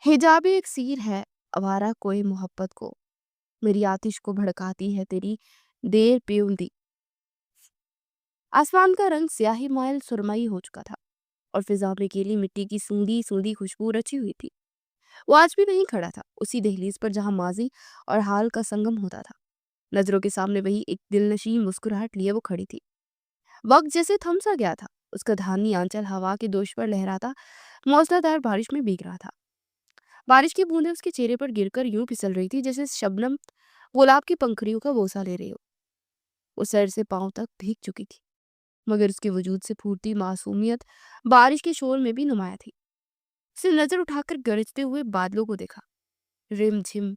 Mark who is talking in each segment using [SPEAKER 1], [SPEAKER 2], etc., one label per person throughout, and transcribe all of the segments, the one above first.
[SPEAKER 1] हिजाब एक सीर है, आवारा कोई मोहब्बत को, मेरी आतिश को भड़काती है तेरी देर पियुंदी। आसमान का रंग स्याही माइल सुरमई हो चुका था और फिजा में गीली मिट्टी की सूंधी सूंधी खुशबू रची हुई थी। वो आज भी वहीं खड़ा था, उसी दहलीज पर जहां माजी और हाल का संगम होता था। नजरों के सामने वही एक दिलनशीन मुस्कुराहट लिए वो खड़ी थी। वक्त जैसे थम सा गया था, उसका धानी आंचल हवा के दोष पर लहराता मौसलाधार बारिश में भीग रहा था। बारिश की बूंदें उसके चेहरे पर गिरकर यूं फिसल रही थी जैसे शबनम गुलाब की पंखुड़ियों का बोसा ले रही हो। वो सर से पांव तक भीग चुकी थी, मगर उसके वजूद से फूटती मासूमियत बारिश के शोर में भी नुमाया थी। उसने नजर उठाकर गरजते हुए बादलों को देखा। रिम झिम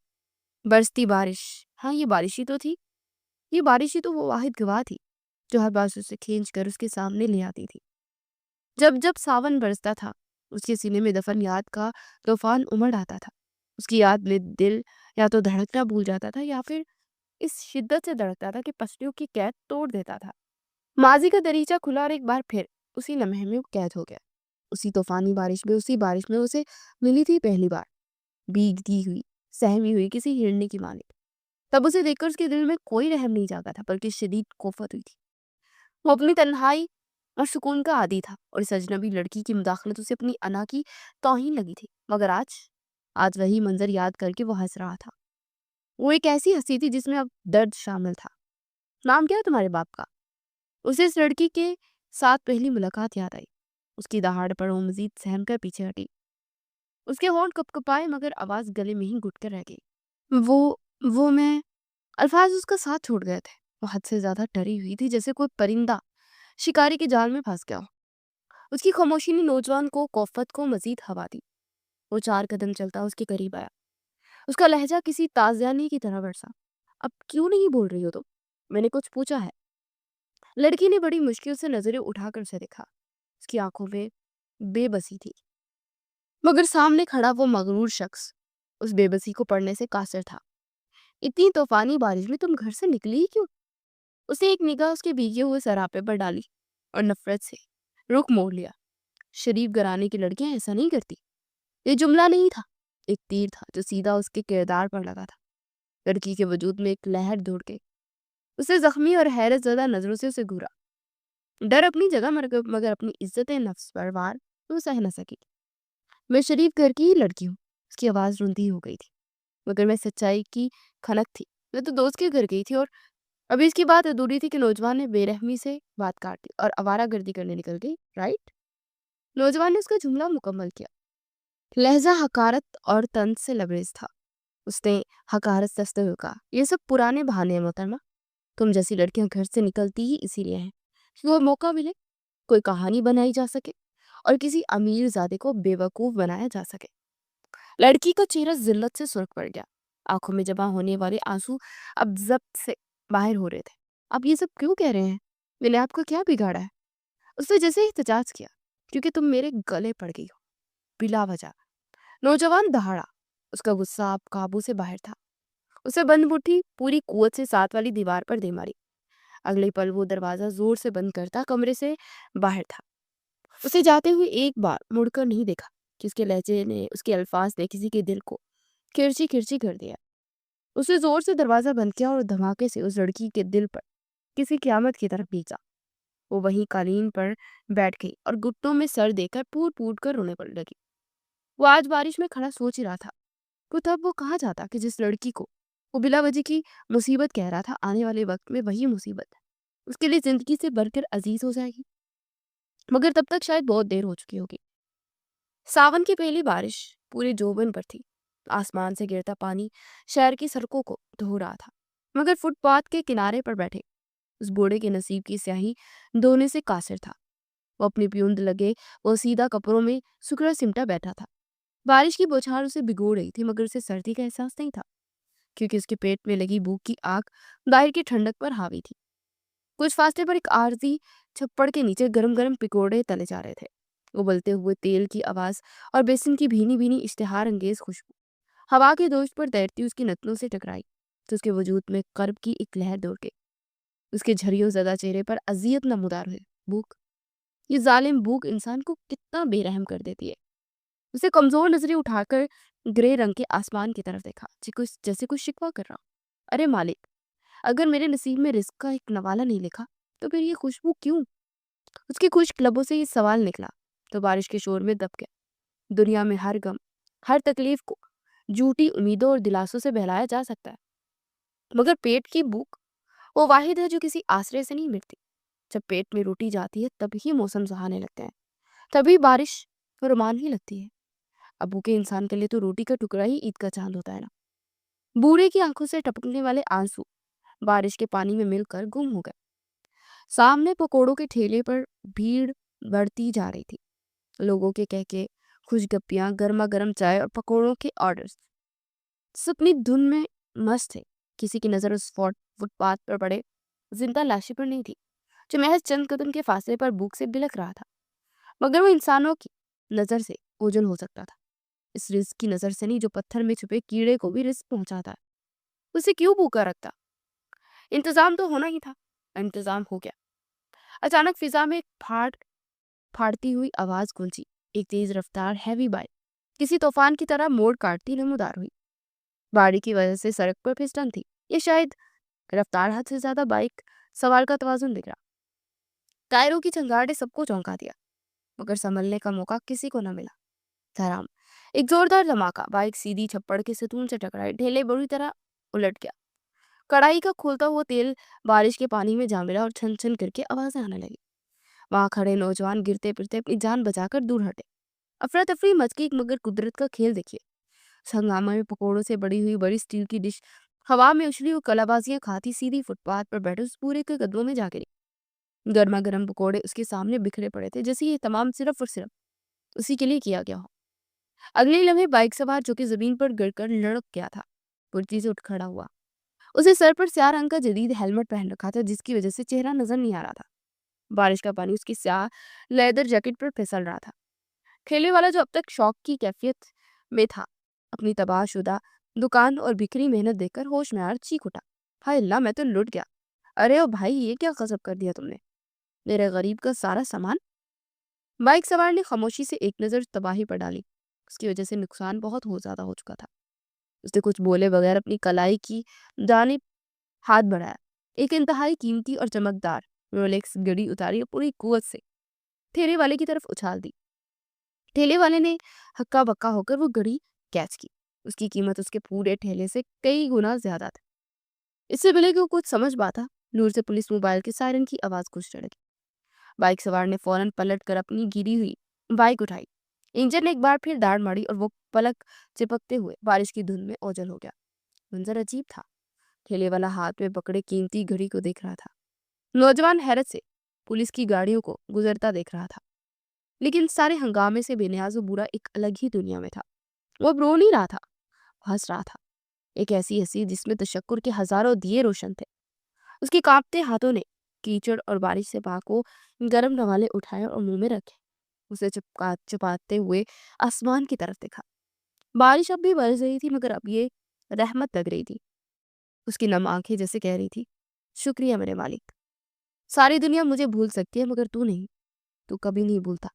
[SPEAKER 1] बरसती बारिश। हाँ, ये बारिश ही तो थी। ये बारिश ही तो वो वाहिद गवाह थी जो हर बार उसे खींच कर उसके सामने ले आती थी। जब जब सावन बरसता था, उसके सीने में दफन याद का तूफान उमड़ आता था। उसकी याद में दिल या तो धड़कना भूल जाता था या फिर इस शिद्दत से धड़कता था कि पसलियों की कैद तोड़ देता था। माजी का दरीचा खुला और एक बार फिर उसी लम्हे में वो कैद हो गया। उसी तूफानी बारिश में, उसी बारिश में उसे मिली थी पहली बार, भीगती हुई, सहमी हुई किसी हिरनी की मालिक। तब उसे देखकर उसके दिल में कोई रहम नहीं जागा था, बल्कि शदीद कोफत हुई थी। वो अपनी तन्हाई और सुकून का आदी था और इस अजनबी लड़की की मुदाखलत उसे अपनी अना की तौहीन लगी थी। मगर आज आज वही मंजर याद करके वो हंस रहा था। वो एक ऐसी हंसी थी जिसमें अब दर्द शामिल था। नाम क्या है तुम्हारे बाप का? उसे इस लड़की के साथ पहली मुलाकात याद आई। उसकी दहाड़ पर वो मजीद सहम कर पीछे हटी। उसके होंठ कपकपाए मगर आवाज गले में ही घुट कर रह गई। वो मैं अल्फाज उसका साथ छोड़ गए थे। वो हद से ज्यादा डरी हुई थी, जैसे कोई परिंदा शिकारी के जाल में फंस गया हो। उसकी खामोशी ने नौजवान को कोफत को मजीद हवा दी। वो 4 कदम चलता उसके करीब आया। उसका लहजा किसी ताजियानी की तरह बरसा। अब क्यों नहीं बोल रही हो तुम? मैंने कुछ पूछा है? लड़की ने बड़ी मुश्किल से नजरें उठाकर उसे देखा। उसकी आंखों में बेबसी थी, मगर सामने खड़ा वो मगरूर शख्स उस बेबसी को पढ़ने से कासिर था। इतनी तूफानी बारिश में तुम घर से निकली ही क्यों? उसे एक निगाह उसके भीगे हुए सरापे पर डाली और नफरत से रुख मोड़ लिया। शरीफ घराने की लड़कियां ऐसा नहीं करती। ये जुमला नहीं था, एक तीर था जो सीधा उसके किरदार पर लगा था। लड़की के वजूद में एक लहर दौड़ गई। उसे जख्मी और हैरत ज़दा नजरों से उसे घूरा। डर अपनी जगह, मगर अपनी इज्जत नफ्स पर वार वो सह न सकी। मैं शरीफ घर की ही लड़की हूँ। उसकी आवाज़ रुंधी हो गई थी, मगर मैं सच्चाई की खनक थी। मैं तो दोस्त के घर गई थी और अभी इसकी बात अधूरी थी कि नौजवान ने बेरहमी से बात काट दी और आवारागर्दी करने निकल गई, राइट? नौजवान ने उसका जुमला मुकम्मल किया। लहजा हकारत और तंज से लबरेज था। उसने हकारत सस्ते हुए कहा, ये सब पुराने बहाने हैं मोहतरमा। तुम जैसी लड़कियां घर से निकलती ही इसीलिए हैं कि वो मौका मिले, कोई कहानी बनाई जा सके और किसी अमीर ज़ादे को बेवकूफ़ बनाया जा सके। लड़की का चेहरा जिल्लत से सुर्ख पड़ गया। आंखों में जमा होने वाले आंसू अब जब्त से बाहर हो रहे थे। आप ये सब क्यों कह रहे हैं? मैंने आपको क्या बिगाड़ा है? उसने जैसे ही एहतजाज किया, क्योंकि तुम मेरे गले पड़ गई हो, बिला वजह। नौजवान दहाड़ा। उसका गुस्सा अब काबू से बाहर था। उसे बंद मुट्ठी पूरी कुवत से साथ वाली दीवार पर दे मारी। अगले पल वो दरवाजा जोर से बंद करता कमरे से बाहर था। उसे जाते हुए एक बार मुड़कर नहीं देखा कि उसके लहजे ने, उसके अल्फाज ने किसी के दिल को किरची किरची कर दिया। उसने जोर से दरवाजा बंद किया और धमाके से उस लड़की के दिल पर किसी क़यामत की तरफ भीगा। वो वहीं कालीन पर बैठ गई और घुटनों में सर देकर फूट फूट कर रोने पड़ लगी। वो आज बारिश में खड़ा सोच ही रहा था कि तब वो कहाँ जाता कि जिस लड़की को वो बिला वजह की मुसीबत कह रहा था, आने वाले वक्त में वही मुसीबत उसके लिए जिंदगी से बढ़कर अजीज हो जाएगी। मगर तब तक शायद बहुत देर हो चुकी होगी। सावन की पहली बारिश पूरे जोबन पर थी। आसमान से गिरता पानी शहर की सड़कों को धो रहा था, मगर फुटपाथ के किनारे पर बैठे उस बूढ़े के नसीब की स्याही धोने से कासिर था। वो अपनी प्यूंद लगे वो सीधा कपड़ों में सुखड़ा सिमटा बैठा था। बारिश की बौछार उसे भिगो रही थी, मगर उसे सर्दी का एहसास नहीं था, क्योंकि उसके पेट में लगी भूख की आग दाहिर की ठंडक पर हावी थी। कुछ फासले पर एक आरजी छप्पड़ के नीचे गरम गरम पकौड़े तले जा रहे थे। उबलते हुए तेल की आवाज और बेसन की भीनी भीनी इश्तेहार अंगेज खुशबू हवा के दोस्त पर तैरती उसकी नथनों से टकराई तो उसके वजूद में कर्ब की एक लहर दौड़ गई। उसके झरियों ज़दा चेहरे पर अजियत नमूदार हुए। भूख, ये जालिम भूख इंसान को कितना बेरहम कर देती है। उसे कमजोर नजरें उठाकर ग्रे रंग के आसमान की तरफ देखा, जैसे कुछ शिकवा कर रहा। अरे मालिक, अगर मेरे नसीब में रिस्क का एक नवाला नहीं लिखा, तो फिर ये खुशबू क्यों? उसके खुश्क लबों से ये सवाल निकला तो बारिश के शोर में दब गया। दुनिया में हर गम, हर तकलीफ को झूठी उम्मीदों और दिलासों से बहलाया जा सकता है, मगर पेट की भूख वो वाहिद है जो किसी आश्रय से नहीं मिटती। जब पेट में रोटी जाती है तभी मौसम सुहाने लगते हैं, तभी बारिश रोमानवी लगती है। अब भूखे इंसान के लिए तो रोटी का टुकड़ा ही ईद का चांद होता है ना। बूढ़े की आंखों से टपकने वाले आंसू बारिश के पानी में मिलकर गुम हो गए। सामने पकोड़ों के ठेले पर भीड़ बढ़ती जा रही थी। लोगों के कहके, खुशगप्पियां, गर्मा गर्म चाय और पकोड़ों के ऑर्डर्स, सब अपनी धुन में मस्त थे। किसी की नजर उस फुटपाथ पर पड़े जिंदा लाशी पर नहीं थी, जो महज चंद कदम के फासले पर भूख से बिलख रहा था। मगर वो इंसानों की नजर से ओझल हो सकता था, इस रिस्क की नजर से नहीं जो पत्थर में छुपे कीड़े को भी रिस्क पहुंचाता है। उसे क्यों भूखा रखता? इंतजाम तो होना ही था। इंतजाम हो गया। अचानक फिजा में एक फाड़ती हुई आवाज गूंजी। एक तेज रफ्तार हैवी बाइक किसी तूफान की तरह मोड़ काटती नमूदार हुई। बाड़ी की वजह से सड़क पर फिसलन थी, ये शायद रफ्तार हद से ज्यादा बाइक सवार का तवाजुन बिगड़ा। टायरों की चंगाहट ने सबको चौंका दिया, मगर संभलने का मौका किसी को न मिला। धड़ाम, एक जोरदार धमाका, बाइक सीधी छप्पड़ के सतून से टकराई, ढेले बुरी तरह उलट गया। कढ़ाई का खोलता हुआ तेल बारिश के पानी में जा मिला और छन छन करके आवाजें आने लगी। वहां खड़े नौजवान गिरते फिरते अपनी जान बचाकर दूर हटे। अफरा तफरी मच गई, मगर कुदरत का खेल देखिए। उस हंगामा में पकोड़ों से बड़ी हुई बड़ी स्टील की डिश हवा में उछली और कलाबाजियां खाती सीधी फुटपाथ पर बैठे उस पूरे के कदमों में जा गिरी। गर्मा गर्म पकोड़े उसके सामने बिखरे पड़े थे, जैसे ये तमाम सिर्फ और सिर्फ उसी के लिए किया गया हो। अगले ही लम्हे बाइक सवार जो कि जमीन पर गिरकर लड़क गया था, फुर्ती से उठ खड़ा हुआ। उसे सर पर स्याह रंग का जदीद हेलमेट पहन रखा था, जिसकी वजह से चेहरा नजर नहीं आ रहा था। बारिश का पानी उसकी स्याह लेदर जैकेट पर फिसल रहा था। ठेले वाला जो अब तक शौक की कैफियत में था, अपनी तबाहशुदा दुकान और बिखरी मेहनत देखकर होश में आकर चीख उठा, हाय अल्लाह, मैं तो लुट गया। अरे ओ भाई, ये क्या गजब कर दिया तुमने, मेरे गरीब का सारा सामान। बाइक सवार ने खामोशी से एक नजर तबाही पर डाली। उसकी वजह से नुकसान बहुत हो ज्यादा हो चुका था। उसने कुछ बोले बगैर अपनी कलाई की जानिब हाथ बढ़ाया। एक इंतहाई कीमती और चमकदार रोलेक्स घड़ी उतारी और पूरी कुवत से ठेले वाले की तरफ उछाल दी। ठेले वाले ने हक्का बक्का होकर वो घड़ी कैच की। उसकी कीमत उसके पूरे ठेले से कई गुना ज्यादा थी। इससे पहले कि वो कुछ समझ पाता, दूर से पुलिस मोबाइल के सायरन की आवाज गूंज लगी। बाइक सवार ने फौरन पलट कर अपनी गिरी हुई बाइक उठाई। इंजन ने एक बार फिर दाड़ मारी और वो पलक चिपकते हुए बारिश की धुंध में ओझल हो गया। मंजर अजीब था। ठेले वाला हाथ में पकड़े कीमती घड़ी को देख रहा था। नौजवान हैरत से पुलिस की गाड़ियों को गुजरता देख रहा था, लेकिन सारे हंगामे से बेनियाज वो बुरा एक अलग ही दुनिया में था। वो अब रो नहीं रहा था, हंस रहा था। एक ऐसी हंसी जिसमें तशक्कुर के हजारों दिए रोशन थे। उसके कांपते हाथों ने कीचड़ और बारिश से पा को गर्म नवाले उठाए और मुंह में रखे। उसे चुपाते हुए आसमान की तरफ देखा। बारिश अब भी बरस रही थी, मगर अब ये रहमत लग रही थी। उसकी नम आंखें जैसे कह रही थी, शुक्रिया मेरे मालिक। सारी दुनिया मुझे भूल सकती है, मगर तू नहीं, तू कभी नहीं भूलता।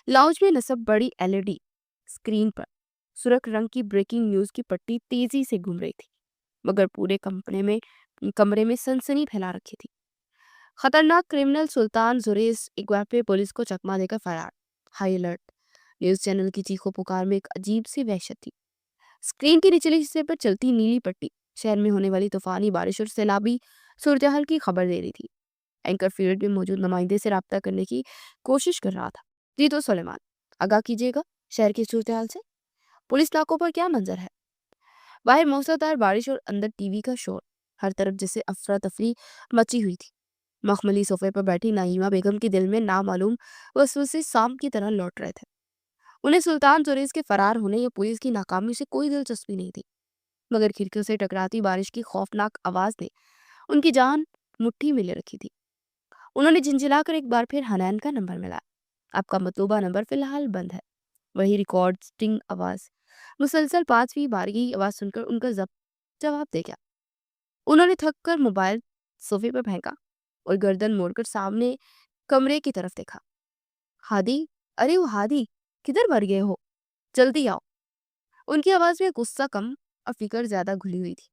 [SPEAKER 1] लाउंज में नसब बड़ी एलईडी स्क्रीन पर सुर्ख रंग की ब्रेकिंग न्यूज की पट्टी तेजी से घूम रही थी, मगर पूरे कमरे में सनसनी फैला रखी थी। खतरनाक क्रिमिनल सुल्तान जुरेस एक बार फिर पुलिस को चकमा देकर फरार। High alert. न्यूज चैनल की चीखों पुकार में एक अजीब सी वहशत थी। स्क्रीन के निचले हिस्से पर चलती नीली पट्टी शहर में होने वाली तूफानी बारिश और सैलाबी सूरत की खबर दे रही थी। एंकर फील्ड में मौजूद नुमाइंदे से राब्ता करने की कोशिश कर रहा था। जी तो सुलेमान, आगाह कीजिएगा शहर की सूरत हाल से। पुलिस नाकों पर क्या मंजर है? बाहर मौसलाधार बारिश और अंदर टीवी का शोर। हर तरफ जैसे अफरा तफरी मची हुई थी। मखमली सोफे पर बैठी नाइमा बेगम के दिल में नामालूम वसवसे सांप की तरह लौट रहे थे। उन्हें सुल्तान जुरेज के फरार होने या पुलिस की नाकामी से कोई दिलचस्पी नहीं थी, मगर खिड़कियों से टकराती बारिश की खौफनाक आवाज ने उनकी जान मुट्ठी में ले रखी थी। उन्होंने झिंझिलाकर एक बार फिर हनैन का नंबर मिलाया। आपका मतलूबा नंबर फिलहाल बंद है। वही रिकॉर्ड स्टिंग आवाज, मुसलसल 5वीं बार की आवाज सुनकर उनका जवाब दे गया। उन्होंने थक कर मोबाइल सोफे पर फेंका और गर्दन मोड़कर सामने कमरे की तरफ देखा। हादी, अरे वो हादी, किधर मर गए हो? जल्दी आओ। ان کی آواز میں غصہ کم اور فکر زیادہ گھلی ہوئی تھی۔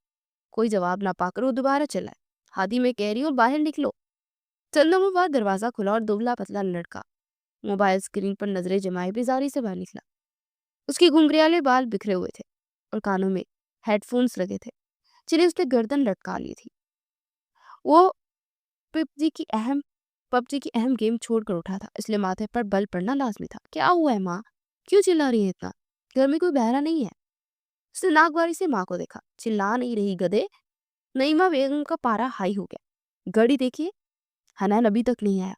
[SPEAKER 1] کوئی جواب نہ پا کر وہ دوبارہ چلائے، ہادی میں کہہ رہی ہوں باہر نکلو۔ چند لمحوں بعد دروازہ کھلا اور دبلا پتلا لڑکا موبائل اسکرین پر نظریں جمائے بیزاری سے باہر نکلا۔ اس کے گھنگریالے بال بکھرے ہوئے تھے اور کانوں میں ہیڈ فونز لگے تھے جنہیں اس نے گردن لٹکا لی تھی۔ وہ پب جی کی اہم گیم چھوڑ کر اٹھا تھا، اس لیے ماتھے پر بل پڑنا لازمی تھا۔ کیا ہوا ہے ماں؟ کیوں چلا رہی ہے اتنا؟ گھر میں کوئی بہرا نہیں ہے؟ اس نے ناک باری سے ماں کو دیکھا۔ چلا نہیں رہی گدے، نعیمہ بیگم کا پارا ہائی ہو گیا۔ گھڑی دیکھیے، حنان ابھی تک نہیں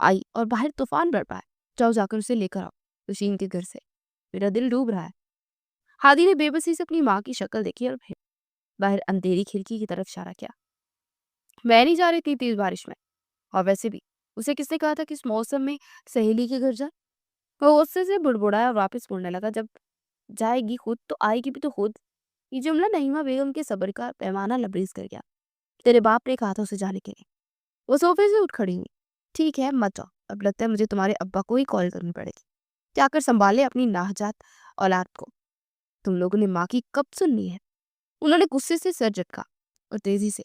[SPEAKER 1] آئی اور باہر طوفان برپا ہے۔ جاؤ جا کر اسے لے کر آؤ رشین کے گھر سے، میرا دل ڈوب رہا ہے۔ ہادی نے بے بسی سے اپنی ماں کی شکل دیکھی اور پھر باہر اندھیری کھڑکی کی طرف اشارہ کیا۔ میں نہیں جا رہی تھی تیز بارش میں، اور ویسے بھی اسے کس نے کہا تھا کہ اس موسم میں سہیلی کے گھر جا؟ وہ غصے سے بڑبڑایا اور واپس مڑنے لگا۔ جب جائے گی خود تو آئے گی بھی تو خود۔ یہ جملہ نعیمہ بیگم کے صبر کا پیمانہ لبریز کر گیا۔ تیرے باپ نے کہا تھا اسے جانے کے لیے۔ وہ صوفے سے اٹھ کھڑی ہوئی۔ ٹھیک ہے مت جاؤ، اب لگتا ہے مجھے تمہارے ابا کو ہی کال کرنی پڑے گی، جا کر سنبھالے اپنی ناجات اولاد کو۔ تم لوگوں نے ماں کی کب سننی ہے؟ انہوں نے غصے سے سر جھٹکا اور تیزی سے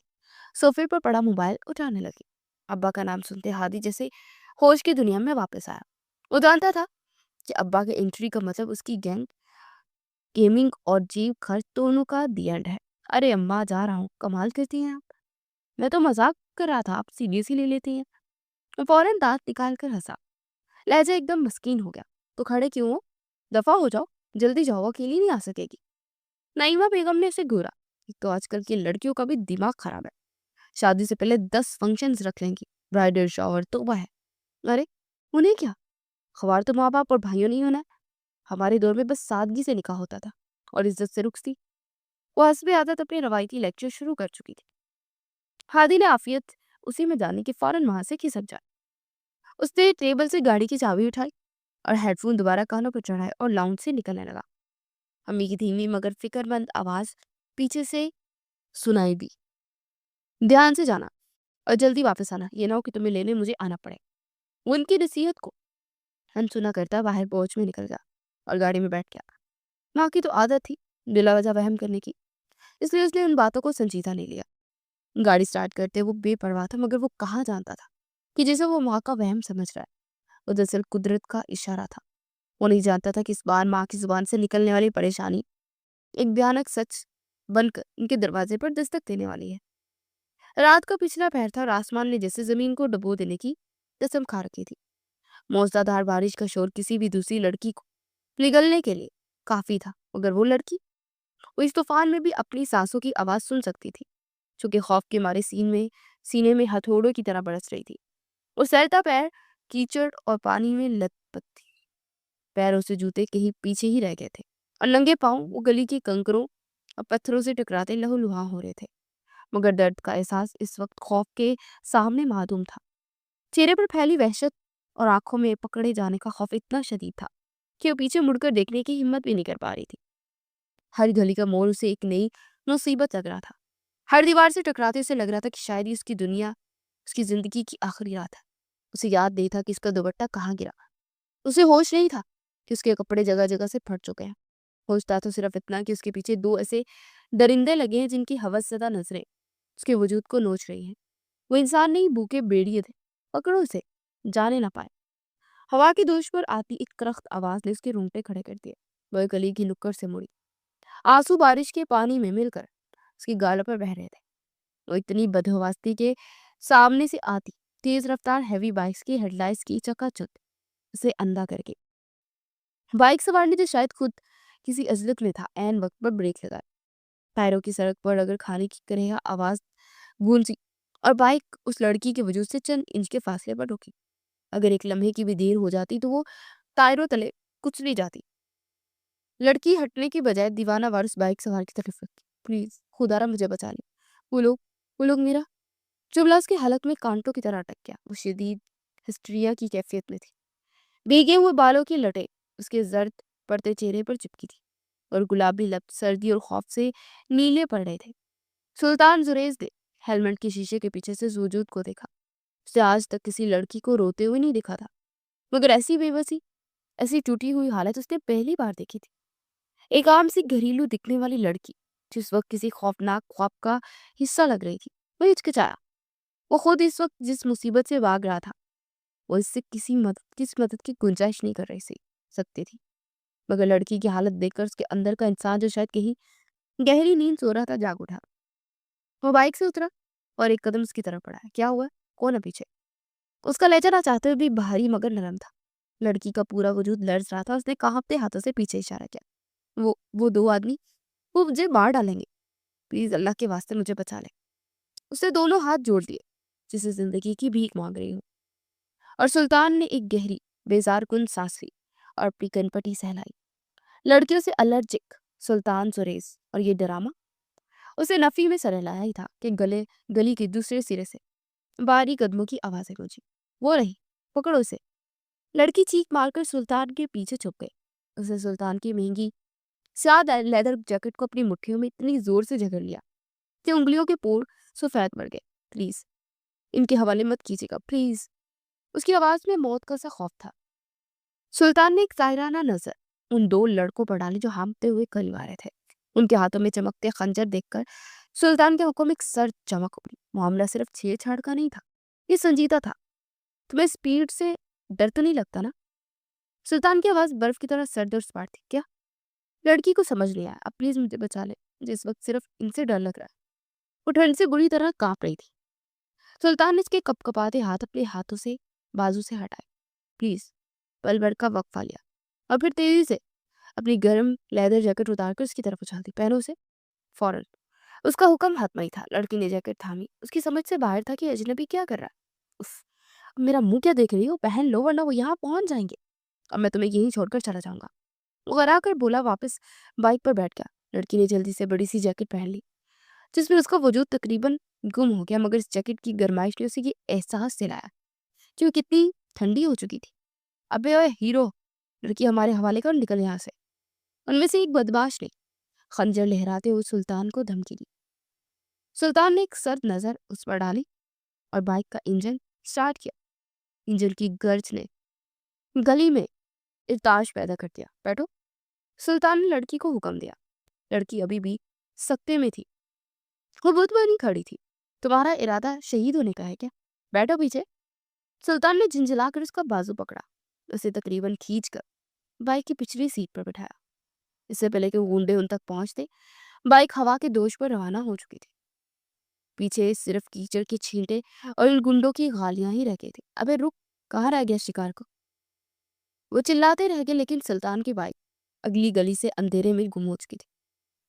[SPEAKER 1] صوفے پر پڑا موبائل اٹھانے لگی۔ ابا کا نام سنتے ہادی جیسے ہوش کی دنیا میں واپس آیا۔ وہ جانتا تھا کہ ابا کے انٹری کا مطلب اس کی گینگ، گیمنگ اور جیب خرچ دونوں کا دی اینڈ ہے۔ ارے اماں جا رہا ہوں، کمال کرتی ہیں آپ، میں تو مذاق کر رہا تھا، آپ سیریس ہی لے لیتی ہیں۔ وہ فوراً دانت نکال کر ہنسا، لہجہ ایک دم مسکین ہو گیا۔ تو کھڑے کیوں ہو؟ دفع ہو جاؤ، جلدی جاؤ، اکیلی نہیں آ سکے گی۔ نعیمہ بیگم نے اسے گھورا۔ ایک تو آج کل کی لڑکیوں کا بھی دماغ خراب ہے، شادی سے پہلے 10 فنکشنز رکھ لیں گی، برائڈل شاور توبہ ہے۔ ارے انہیں کیا، خوار تو ماں باپ اور بھائیوں نہیں ہونا ہے۔ ہمارے دور میں بس سادگی سے نکاح ہوتا تھا اور عزت سے رخصتی۔ وہ حسب عادت اپنے روایتی لیکچر شروع کر چکی تھی۔ ہادی نے عافیت اسی میں جانے کے فوراً وہاں سے کھسک جائے۔ اس نے ٹیبل سے گاڑی کی چابی اٹھائی اور ہیڈ فون دوبارہ کانوں پر چڑھائے اور لاؤنج سے نکلنے لگا۔ امی کی دھیمی مگر فکر مند آواز پیچھے سے سنائی دی، دھیان سے جانا اور جلدی واپس آنا، یہ نہ ہو کہ تمہیں لینے مجھے آنا پڑے۔ وہ ان کی نصیحت کو انسنا کرتا باہر پہنچ میں نکل گیا اور گاڑی میں بیٹھ گیا۔ ماں کی تو عادت تھی بلا وجہ وہم کرنے کی، اس لیے اس نے ان باتوں کو سنجیدہ نہیں لیا۔ گاڑی سٹارٹ کرتے وہ بے پرواہ تھا، مگر وہ کہاں جانتا تھا کہ جسے وہ ماں کا وہم سمجھ رہا ہے وہ دراصل قدرت کا اشارہ تھا۔ وہ نہیں جانتا تھا کہ اس بار ماں کی زبان سے نکلنے والی پریشانی ایک بھیانک سچ بن کر ان کے دروازے پر دستک دینے والی ہے۔ رات کا پچھلا پہر تھا اور آسمان نے جیسے زمین کو ڈبو دینے کی قسم کھا رکھی تھی۔ موسلا دھار بارش کا شور کسی بھی دوسری لڑکی کو پگھلنے کے لیے کافی تھا، مگر وہ لڑکی، وہ اس طوفان میں بھی اپنی سانسوں کی آواز سن سکتی تھی، چونکہ خوف کے مارے سینے میں ہتھوڑوں کی طرح برس رہی تھی۔ وہ سرتا پیر کیچڑ اور پانی میں لت پت تھی، پیروں سے جوتے کہیں پیچھے ہی رہ گئے تھے اور ننگے پاؤں وہ گلی کے کنکروں اور پتھروں سے ٹکراتے لہو لہاں ہو رہے تھے، مگر درد کا احساس اس وقت خوف کے سامنے معدوم تھا۔ چہرے پر پھیلی وحشت اور آنکھوں میں پکڑے جانے کا خوف اتنا شدید تھا کہ وہ پیچھے مڑ کر دیکھنے کی ہمت بھی نہیں کر پا رہی تھی۔ ہر گلی کا موڑ اسے ایک نئی مصیبت لگ رہا تھا، ہر دیوار سے ٹکراتے اسے لگ رہا تھا کہ شاید ہی اس کی دنیا، اس کی زندگی کی آخری رات ہے۔ اسے یاد نہیں تھا کہ اس کا دوپٹہ کہاں گرا، اسے ہوش نہیں تھا کہ اس کے کپڑے جگہ جگہ سے پھٹ چکے ہیں۔ ہوش تھا تو صرف اتنا کہ اس کے پیچھے 2 ایسے درندے لگے ہیں جن کی ہوس زدہ نظریں اس کے وجود کو نوچ رہی ہیں۔ وہ انسان نہیں، بھوکے بھیڑیے تھے، پکڑو اسے، جانے نہ پائے۔ ہوا کی دوش پر آتی ایک کرخت آواز نے اس کے رونگٹے کھڑے کر دیے۔ وہ گلی کی نکڑ سے مڑی، آنسو بارش کے پانی میں مل کر اس کی گالوں پر بہہ رہے تھے۔ وہ اتنی بدحواستی کے سامنے سے آتی تیز رفتار ہیوی بائکس کی ہیڈ لائٹس کی چکا چک اسے اندھا کر کے بائک سوار نے جو شاید خود کسی عزلت میں تھا عین وقت پر بریک لگائے۔ پیروں کی سڑک پر اگر کھانے کی کرے آواز گونجی اور بائک اس لڑکی کے وجود سے چند انچ کے فاصلے پر رکی۔ اگر ایک لمحے کی بھی دیر ہو جاتی تو وہ ٹائروں تلے کچلی جاتی۔ لڑکی ہٹنے کی بجائے دیوانہ وار اس بائک سوار کی طرف رکھی۔ پلیز خدا را مجھے بچا لے، وہ لوگ میرا جملہ اس کے حلق میں کانٹوں کی طرح اٹک گیا۔ وہ شدید ہسٹریا کی کیفیت میں تھی، بھیگے ہوئے بالوں کی لٹیں اس کے زرد پڑتے چہرے پر چپکی تھی اور گلابی لب سردی اور خوف سے نیلے پڑ رہے تھے۔ سلطان زریز نے ہیلمٹ کے شیشے کے پیچھے سے وجود کو دیکھا۔ اسے آج تک کسی لڑکی کو روتے ہوئے نہیں دیکھا تھا، مگر ایسی بے بسی، ایسی ٹوٹی ہوئی حالت اس نے پہلی بار دیکھی تھی۔ एक आम सी घरेलू दिखने वाली लड़की जिस वक्त किसी खौफनाक ख्वाब का हिस्सा लग रही थी, वो हिचकिचाया। वो खुद इस वक्त जिस मुसीबत से भाग रहा था, वो इससे किस मदद की गुंजाइश नहीं कर रही सकती थी। मगर लड़की की हालत देखकर उसके अंदर का इंसान जो शायद कहीं गहरी नींद सो रहा था, जाग उठा। वो बाइक से उतरा और एक कदम उसकी तरफ बढ़ाया। क्या हुआ? कौन है पीछे? उसका लहजा ना चाहते हुए भी भारी मगर नरम था। लड़की का पूरा वजूद लर्ज रहा था। उसने कांपते हाथों से पीछे इशारा किया। वो दो आदमी, वो मुझे मार डालेंगे। प्लीज अल्लाह के वास्ते मुझे बचा ले। उसने दोनों हाथ जोड़ दिए जिसे जिंदगी की भीख मांग रही हूँ। और सुल्तान ने एक गहरी बेजार कुन सांस ली और अपनी कनपटी सहलाई। लड़कियों से एलर्जिक सुल्तान सुरेश और ये ड्रामा उसे नफी में सरलाया ही था कि गली के दूसरे सिरे से बारीक कदमों की आवाजें गूंजी। वो रही, पकड़ो उसे। लड़की चीख मारकर सुल्तान के पीछे छुप गई। उसे सुल्तान की महंगी साद लेदर जैकेट को अपनी मुट्ठियों में इतनी जोर से जकड़ लिया कि उंगलियों के पोर सफेद पड़ गए। प्लीज इनके हवाले मत कीजिएगा, प्लीज। उसकी आवाज में मौत का सा खौफ था। सुल्तान ने एक सायराना नजर उन दो लड़कों पर डाली जो हाँफते हुए करीब आ रहे थे। उनके हाथों में चमकते खंजर देखकर सुल्तान के आंखों में एक सर चमक उठी। मामला सिर्फ छेड़छाड़ का नहीं था, ये संजीदा था। तुम्हें स्पीड से डर तो नहीं लगता ना? सुल्तान की आवाज बर्फ की तरह सर्द और सपाट थी। क्या? लड़की को समझ नहीं आया। अब प्लीज मुझे बचा ले, मुझे इस वक्त सिर्फ इनसे डर लग रहा है। वो ठंड से बुरी तरह कांप रही थी। सुल्तान ने इसके कपकपाते हाथ अपने हाथों से बाजू से हटाए। प्लीज। पल भर का वक्फा लिया और फिर तेजी से अपनी गर्म लेदर जैकेट उतारकर उसकी तरफ उछालती। पहनो उसे फौरन। उसका हुक्म हाथमा ही था। लड़की ने जैकेट थामी। उसकी समझ से बाहर था कि अजनबी क्या कर रहा है। उफ, अब मेरा मुंह क्या देख रही हो? पहन लो वरना वो यहाँ पहुंच जाएंगे और मैं तुम्हें यहीं छोड़कर चला जाऊंगा। वो घरा कर बोला। वापस बाइक पर बैठ गया। लड़की ने जल्दी से बड़ी सी जैकेट पहन ली जिसमें उसका वजूद तकरीबन गुम हो गया। मगर इस जैकेट की गर्माइश ने उसे ये एहसास दिलाया कि वो कितनी ठंडी हो चुकी थी। अबे ओए हीरो, लड़की हमारे हवाले कर, निकल यहाँ से। उनमें से एक बदमाश ने खंजर लहराते हुए सुल्तान को धमकी दी। सुल्तान ने एक सर्द नजर उस पर डाली और बाइक का इंजन स्टार्ट किया। इंजन की गर्ज ने गली में इर्ताश पैदा कर दिया। बैठो। सुल्तान ने लड़की को हुक्म दिया। लड़की अभी भी सकते में थी। वो बुत बनी खड़ी थी। तुम्हारा इरादा शहीद होने का है क्या? बैठो पीछे। सुल्तान ने झिंझलाकर उसका बाजू पकड़ा, उसे तकरीबन खींचकर बाइक की पिछली सीट पर बिठाया। इससे पहले कि गुंडे उन तक पहुंचते, बाइक हवा के दोष पर रवाना हो चुकी थी। पीछे सिर्फ कीचड़ की छींटे और इन गुंडों की गालियां ही रह गई थी। अबे रुक, कहाँ रह गया शिकार को? वो चिल्लाते रह गए लेकिन सुल्तान की बाइक अगली गली से अंधेरे में गुम हो चुकी थी।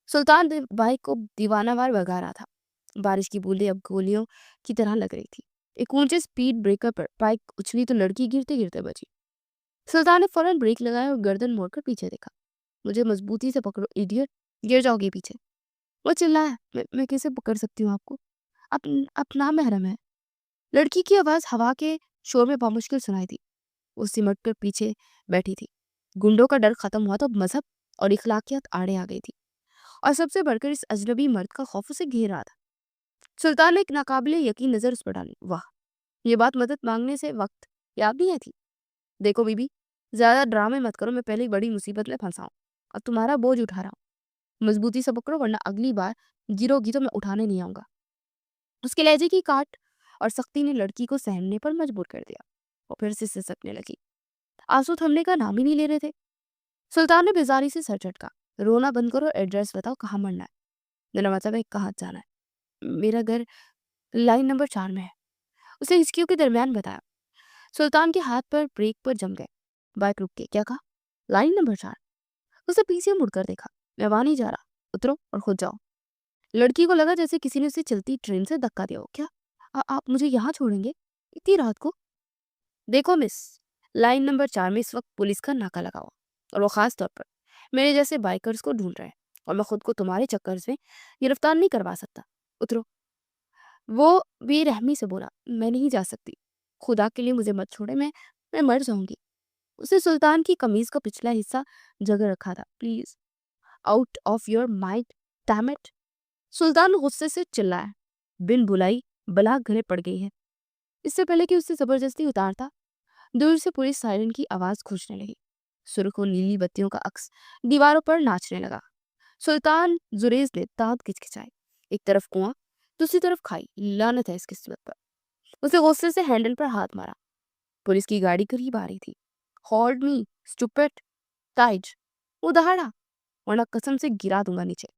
[SPEAKER 1] सुल्तान बाइक को दीवानावार भगा रहा था। बारिश की बूंदें अब गोलियों की तरह लग रही थी। एक ऊंचे स्पीड ब्रेकर पर बाइक उछली तो लड़की गिरते गिरते बची। सुल्तान ने फौरन ब्रेक लगाया और गर्दन मोड़कर पीछे देखा। मुझे मजबूती से पकड़ो इडियट, गिर जाओगे पीछे। वो चिल्लाया। मैं कैसे पकड़ सकती हूँ आपको? अपना महरम है। लड़की की आवाज हवा के शोर में बामुश्किल सुनाई दी। वो सिमट कर पीछे बैठी थी। गुंडों का डर खत्म हुआ तो अब मजहब और इखलाकियत आड़े आ गई थी और सबसे बढ़कर इस अजनबी मर्द का खौफ उसे घेर रहा था। सुल्तान ने एक नाकाबिले यकीन नजर उस पर डाली। वाह, ये बात मदद मांगने से वक्त याद नहीं आई थी। देखो बीबी, ज्यादा ड्रामे मत करो। मैं पहले ही बड़ी मुसीबत में फंसा हूं और तुम्हारा बोझ उठा रहा हूँ। मजबूती से पकड़ो वरना अगली बार गिरोगी तो मैं उठाने नहीं आऊंगा। उसके लहजे की काट और सख्ती ने लड़की को सहमने पर मजबूर कर दिया। वो फिर से सिसकने लगी। आंसू थमने का नाम ही नहीं ले रहे थे। सुल्तान ने बेजारी से सर झटका। रोना बंद करो, एड्रेस बताओ, कहाँ मरना है? मेरा मतलब है कहाँ जाना है? मेरा घर लाइन नंबर 4 में है। उसे हिचकियों के दरमियान बताया। सुल्तान के हाथ पर ब्रेक पर जम गए। बाइक रुक के। क्या कहा? Line number 4। उसे पीछे मुड़कर देखा। मैं वहां नहीं जा रहा, उतरो और खुद जाओ। लड़की को लगा जैसे किसी ने उसे चलती ट्रेन से धक्का दिया हो। क्या आप मुझे यहाँ छोड़ेंगे इतनी रात को? देखो मिस, लाइन नंबर 4 में इस वक्त पुलिस का नाका लगा हुआ और वो खास तौर पर मेरे जैसे बाइकर्स को ढूंढ रहे हैं और मैं खुद को तुम्हारे चक्कर में गिरफ्तार नहीं करवा सकता। उतरो। वो बेरहमी से बोला। मैं नहीं जा सकती, खुदा के लिए मुझे मत छोड़े, मैं मर जाऊंगी। उसे सुल्तान की कमीज का पिछला हिस्सा जगह रखा था। Please, out of your mind, damn it. Sultan गुस्से से चिल्लाया। बिन बुलाई बला गले पड़ गई है। इससे पहले कि उससे जबरदस्ती उतारता, दूर से पुलिस सायरन की आवाज गूंजने लगी। सुर्ख और नीली बत्तियों का अक्स दीवारों पर नाचने लगा। सुल्तान जुरेज ने दांत खिचखिचाए। एक तरफ कुआं, दूसरी तरफ खाई। लानत है इस किस्मत पर। उसे गुस्से से हैंडल पर हाथ मारा। पुलिस की गाड़ी करीब आ रही थी। हॉल्ड मी स्टूपिड टाइज। वो दहाड़ा, वरना कसम से गिरा दूंगा नीचे।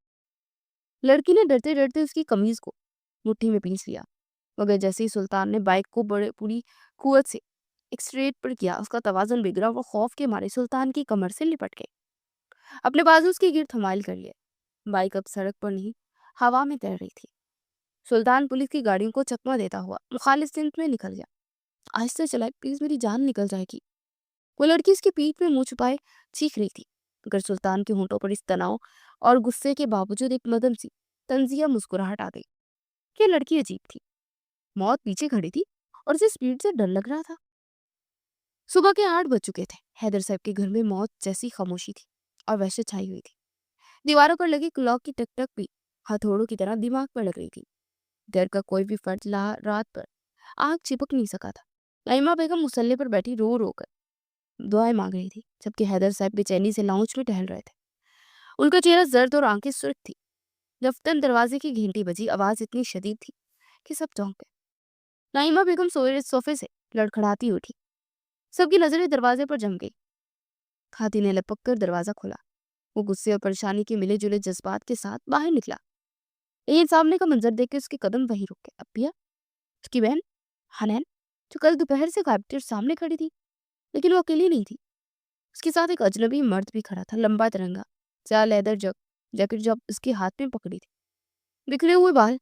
[SPEAKER 1] लड़की ने डरते डरते उसकी कमीज को मुट्ठी में पींच लिया, मगर जैसे ही सुल्तान ने बाइक को बड़े पूरी कुवत से एक स्ट्रेट पर किया, उसका तवाज़ुन बिगड़ा। वो खौफ के मारे सुल्तान की कमर से लिपट गए, अपने बाजू उसके गिर्द हमायल कर लिए। बाइक अब सड़क पर नहीं, हवा में तैर रही थी। सुल्तान पुलिस की गाड़ियों को चकमा देता हुआ मुखालिफ सिमत में निकल गया। आहिस्ते चलाए, प्लीज मेरी जान निकल जाएगी। वो लड़की उसकी पीठ में मुंह छुपाए चीख रही थी, मगर सुल्तान के होंठों पर इस तनाव और गुस्से के बावजूद एक मदम सी तंजिया मुस्कुराहट आ गई। ये लड़की अजीब थी। मौत पीछे खड़ी थी और उसे स्पीड से डर लग रहा था। सुबह के 8 बज चुके थे। हैदर साहब के घर में मौत जैसी खामोशी थी और वहशत छाई हुई थी। दीवारों पर लगी क्लॉक की टक टक भी हथौड़ों की तरह दिमाग पर लग रही थी। डर का कोई भी फर्ज रात पर आग चिपक नहीं सका था। नईमा बेगम मुसल्ले पर बैठी रो रो कर दुआएं मांग रही थी, जबकि हैदर साहब बेचैनी से लाउंज में टहल रहे थे। उनका चेहरा जर्द और आंखें सुर्ख थी। दफ्तर दरवाजे की घंटी बजी। आवाज इतनी शदीद थी कि सब चौंक गए। नाइमा बेगम सोफे से लड़खड़ाती उठी। सबकी नजरें दरवाजे पर जम गई। खाती ने लपक कर दरवाजा खोला। वो गुस्से और परेशानी के मिले जुले जज्बात के साथ बाहर निकला। लेकिन सामने का मंजर देख के उसके कदम वहीं रुक गए। अपिया, उसकी बहन हनैन, जो कल दोपहर से गायब थी और सामने खड़ी थी, लेकिन वो अकेली नहीं थी। उसके साथ एक अजनबी मर्द भी खड़ा था, लंबा तिरंगा जा लेदर जैकेट जो उसके हाथ में पकड़ी थी, बिखरे हुए बाल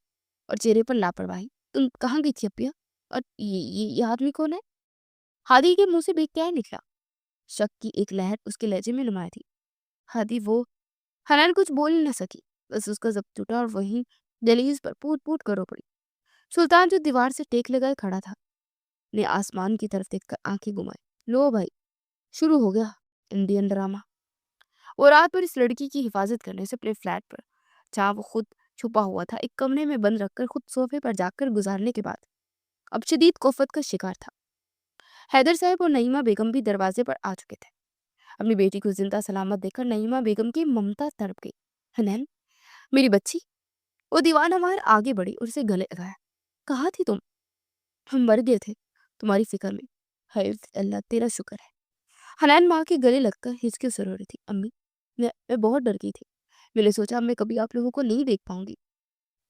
[SPEAKER 1] और चेहरे पर लापरवाही। तुम कहाँ गई थी अपिया? और ये आदमी कौन है? हादी के मुंह से बेख्याल निकला। शक की एक लहर उसके लहजे में नुमाया थी। हादी वो। हनैन कुछ बोल ही न सकी, बस उसका जब टूटा और वहीं दहलीज पर पूट पूट कर रो पड़ी। सुल्तान जो दीवार से टेक लगाए खड़ा था ने आसमान की तरफ देखकर आंखें घुमाई। लो भाई, शुरू हो गया इंडियन ड्रामा। वो रात भर इस लड़की की हिफाजत करने से अपने फ्लैट पर, जहाँ वो खुद छुपा हुआ था, एक कमरे में बंद रखकर खुद सोफे पर जाकर गुजारने के बाद अब शदीद कोफत का शिकार था। हैदर साहब और नईमा बेगम भी दरवाजे पर आ चुके थे। अपनी बेटी को जिंदा सलामत देखकर नईमा बेगम की ममता तड़प गई। हनैन, मेरी बच्ची। वो दीवाना मार आगे बढ़ी और उसे गले लगाया। कहाँ थी तुम? हम मर गए थे तुम्हारी फिक्र में। हाय अल्लाह, तेरा शुक्र है। हनैन माँ के गले लगकर हिचकी से रो रही थी। अम्मी, मैं बहुत डर गई थी। मैंने सोचा मैं कभी आप लोगों को नहीं देख पाऊंगी।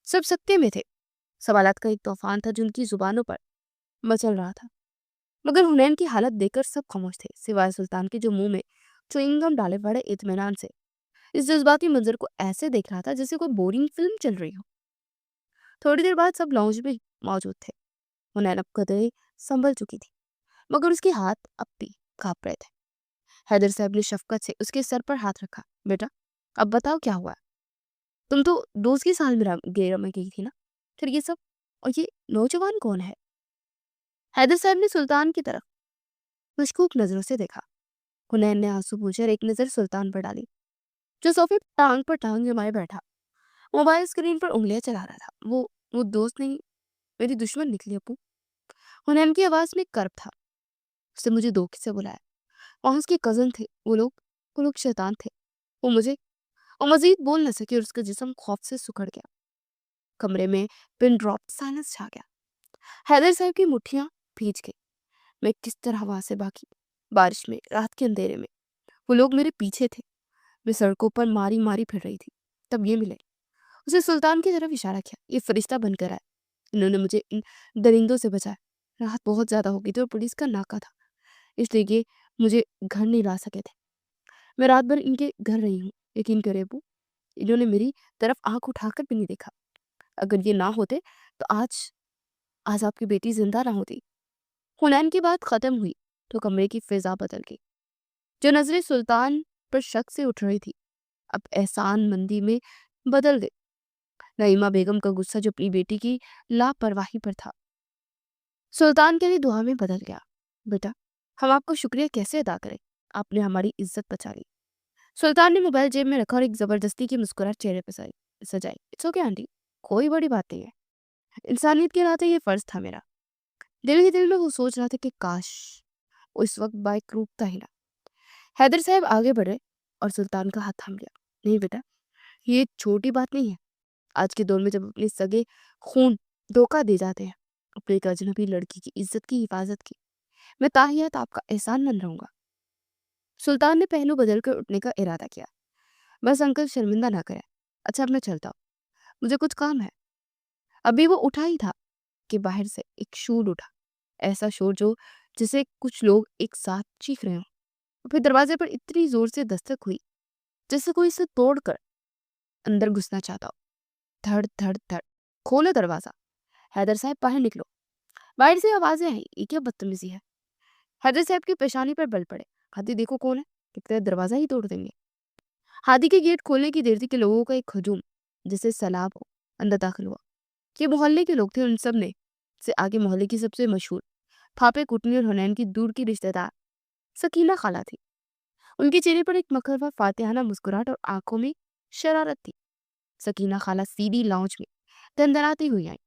[SPEAKER 1] सब सकते में थे। सवालात का एक तूफान था जो उनकी जुबानों पर मचल रहा था, मगर हुनैन की हालत देखकर सब खामोश थे, सिवाय सुल्तान के जो मुंह में च्युइंगम डाले बड़े इत्मीनान से इस जज्बाती मंजर को ऐसे देख रहा था जैसे कोई बोरिंग फिल्म चल रही हो। थोड़ी देर बाद सब लाउंज में मौजूद थे। हुनैन अब कदरे संभल चुकी थी, मगर उसके हाथ अब भी कांप रहे थे। हैदर साहब ने शफकत से उसके सर पर हाथ रखा। बेटा, अब बताओ क्या हुआ? तुम तो दोस्त की सालगिरह में गई थी ना, फिर ये सब? और ये नौजवान कौन है? हैदर साहब ने सुल्तान की तरफ मशकूक नजरों से देखा। हुनैन ने आंसू पूछे और एक नजर सुल्तान पर डाली, जो सोफे पर टांग जमाए बैठा मोबाइल स्क्रीन पर उंगलियां चला रहा था। वो दोस्त नहीं, मेरी दुश्मन निकली अप्पू। हुनैन की आवाज में कर्ब था। उसने मुझे धोखे से बुलाया। वहां उसके कजन थे। वो लोग शैतान थे। वो मुझे और मजीद बोल न सकी और उसका जिस्म खौफ से सुखड़ गया। कमरे में पिन ड्रॉप साइलेंस छा गया। हैदर साहब की मुट्ठियां भीज गई। मैं किस तरह वहां से भागी, बारिश में, रात के अंधेरे में। वो लोग मेरे पीछे थे। मैं सड़कों पर मारी मारी फिर रही थी, तब ये मिले। उसे सुल्तान की तरफ इशारा किया। ये फरिश्ता बनकर आया। इन्होंने मुझे इन दरिंदों से बचाया। रात बहुत ज्यादा हो गई थी और पुलिस का नाका था, इसलिए ये मुझे घर नहीं ला सके थे। मैं रात भर इनके घर रही हूँ। यकीन करे अबू, इन्होंने मेरी तरफ आंख उठाकर भी नहीं देखा। अगर ये ना होते तो आज आज आपकी बेटी जिंदा ना होती। हुनैन की बात खत्म हुई तो कमरे की फिजा बदल गई। जो नजरें सुल्तान पर शक से उठ रही थी, अब एहसान मंदी में बदल गई। नईमा बेगम का गुस्सा जो अपनी बेटी की लापरवाही पर था, सुल्तान के लिए दुआ में बदल गया। बेटा, हम आपको शुक्रिया कैसे अदा करें? आपने हमारी इज्जत बचा ली। सुल्तान ने मोबाइल जेब में रखा और एक जबरदस्ती की मुस्कुराहट चेहरे पर सजाई। इट्स ओके आंटी, कोई बड़ी बात नहीं है। इंसानियत के नाते ये फर्ज था मेरा। दिल ही दिल में वो सोच रहा था कि काश वो इस वक्त बाइक रोकता ही ना। حیدر صاحب آگے بڑھے اور سلطان کا ہاتھ تھام لیا. نہیں بیٹا، یہ ایک چھوٹی بات نہیں ہے. آج کے دور میں جب اپنے سگے خون دھوکہ دے جاتے ہیں اپنے ایک اجنبی لڑکی کی عزت کی حفاظت کی، میں تاحیات آپ کا احسان مند رہوں گا. سلطان نے پہلو بدل کر اٹھنے کا ارادہ کیا. بس انکل شرمندہ نہ کریں. اچھا اب میں چلتا ہوں، مجھے کچھ کام ہے. ابھی وہ اٹھا ہی تھا کہ باہر سے ایک شور اٹھا، ایسا شور جسے کچھ لوگ ایک ساتھ چیخ رہے ہوں. پھر دروازے پر اتنی زور سے دستک ہوئی جیسے کوئی اسے توڑ کر اندر گھسنا چاہتا ہو. دھڑ دھڑ دھڑ. کھولو دروازہ، حیدر صاحب باہر نکلو. باہر سے آوازیں آئی. یہ کیا بدتمیزی ہے؟ حیدر صاحب کی پیشانی پر بل پڑے. ہادی دیکھو کون ہے، کہتے دروازہ ہی توڑ دیں گے. ہادی کے گیٹ کھولنے کی دیر تھی کہ لوگوں کا ایک ہجوم جیسے سیلاب ہو اندر داخل ہوا. یہ محلے کے لوگ تھے. ان سب نے سے آگے محلے کی سب سے مشہور پھاپے کٹنی اور حنین کی دور کی رشتہ دار سکینہ خالہ تھی. ان کے چہرے پر ایک مکرمہ فاتحانہ مسکراہٹ اور آنکھوں میں شرارت تھی. سکینہ خالہ سیدھی لاؤنج میں دندناتی ہوئی آئی.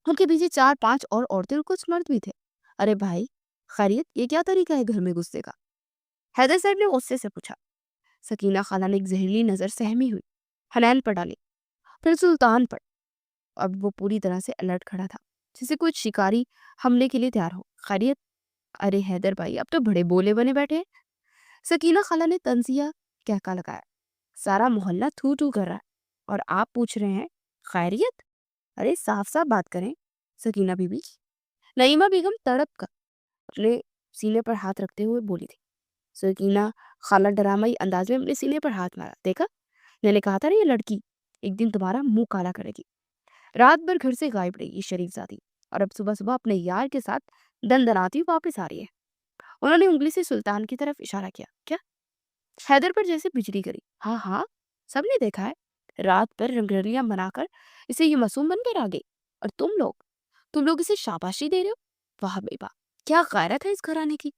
[SPEAKER 1] ان کے پیچھے 4-5 اور عورتیں اور کچھ مرد بھی تھے. ارے بھائی خیریت، یہ کیا طریقہ ہے گھر میں غصے کا؟ حیدر صاحب نے غصے سے پوچھا. سکینہ خالہ نے ایک زہریلی نظر سہمی ہوئی حنین پر ڈالی، پھر سلطان پر. اب وہ پوری طرح سے الرٹ کھڑا تھا جسے کوئی شکاری حملے کے لیے تیار ہو. خیریت؟ ارے حیدر بھائی اب تو بڑے بولے بنے بیٹھے. سکینہ خالہ نے طنزیہ کہکا لگایا. سارا محلہ تھو تھو کر رہا ہے اور آپ پوچھ رہے ہیں خیریت؟ ارے صاف صاف بات کریں سکینہ بی بی. نعیمہ بیگم تڑپ کر اپنے سینے پر ہاتھ رکھتے ہوئے بولی تھی. سکینہ خالہ ڈرامائی انداز میں اپنے سینے پر ہاتھ مارا. دیکھا، میں نے کہا تھا یہ لڑکی ایک دن تمہارا منہ کالا کرے گی. رات بھر گھر سے غائب رہی یہ شریف زادی، اور اب صبح صبح اپنے یار کے ساتھ دندناتی واپس آ رہی ہے. انہوں نے انگلی سے سلطان کی طرف اشارہ کیا. کیا؟ حیدر پر جیسے بجلی گری. ہاں ہاں سب نے دیکھا ہے، رات پر رنگریلیاں بنا کر اسے یہ معصوم بن کر آ گئی، اور تم لوگ اسے شاباشی دے رہے ہو. واہ بے واہ، کیا غیرت ہے اس گھرانے کی.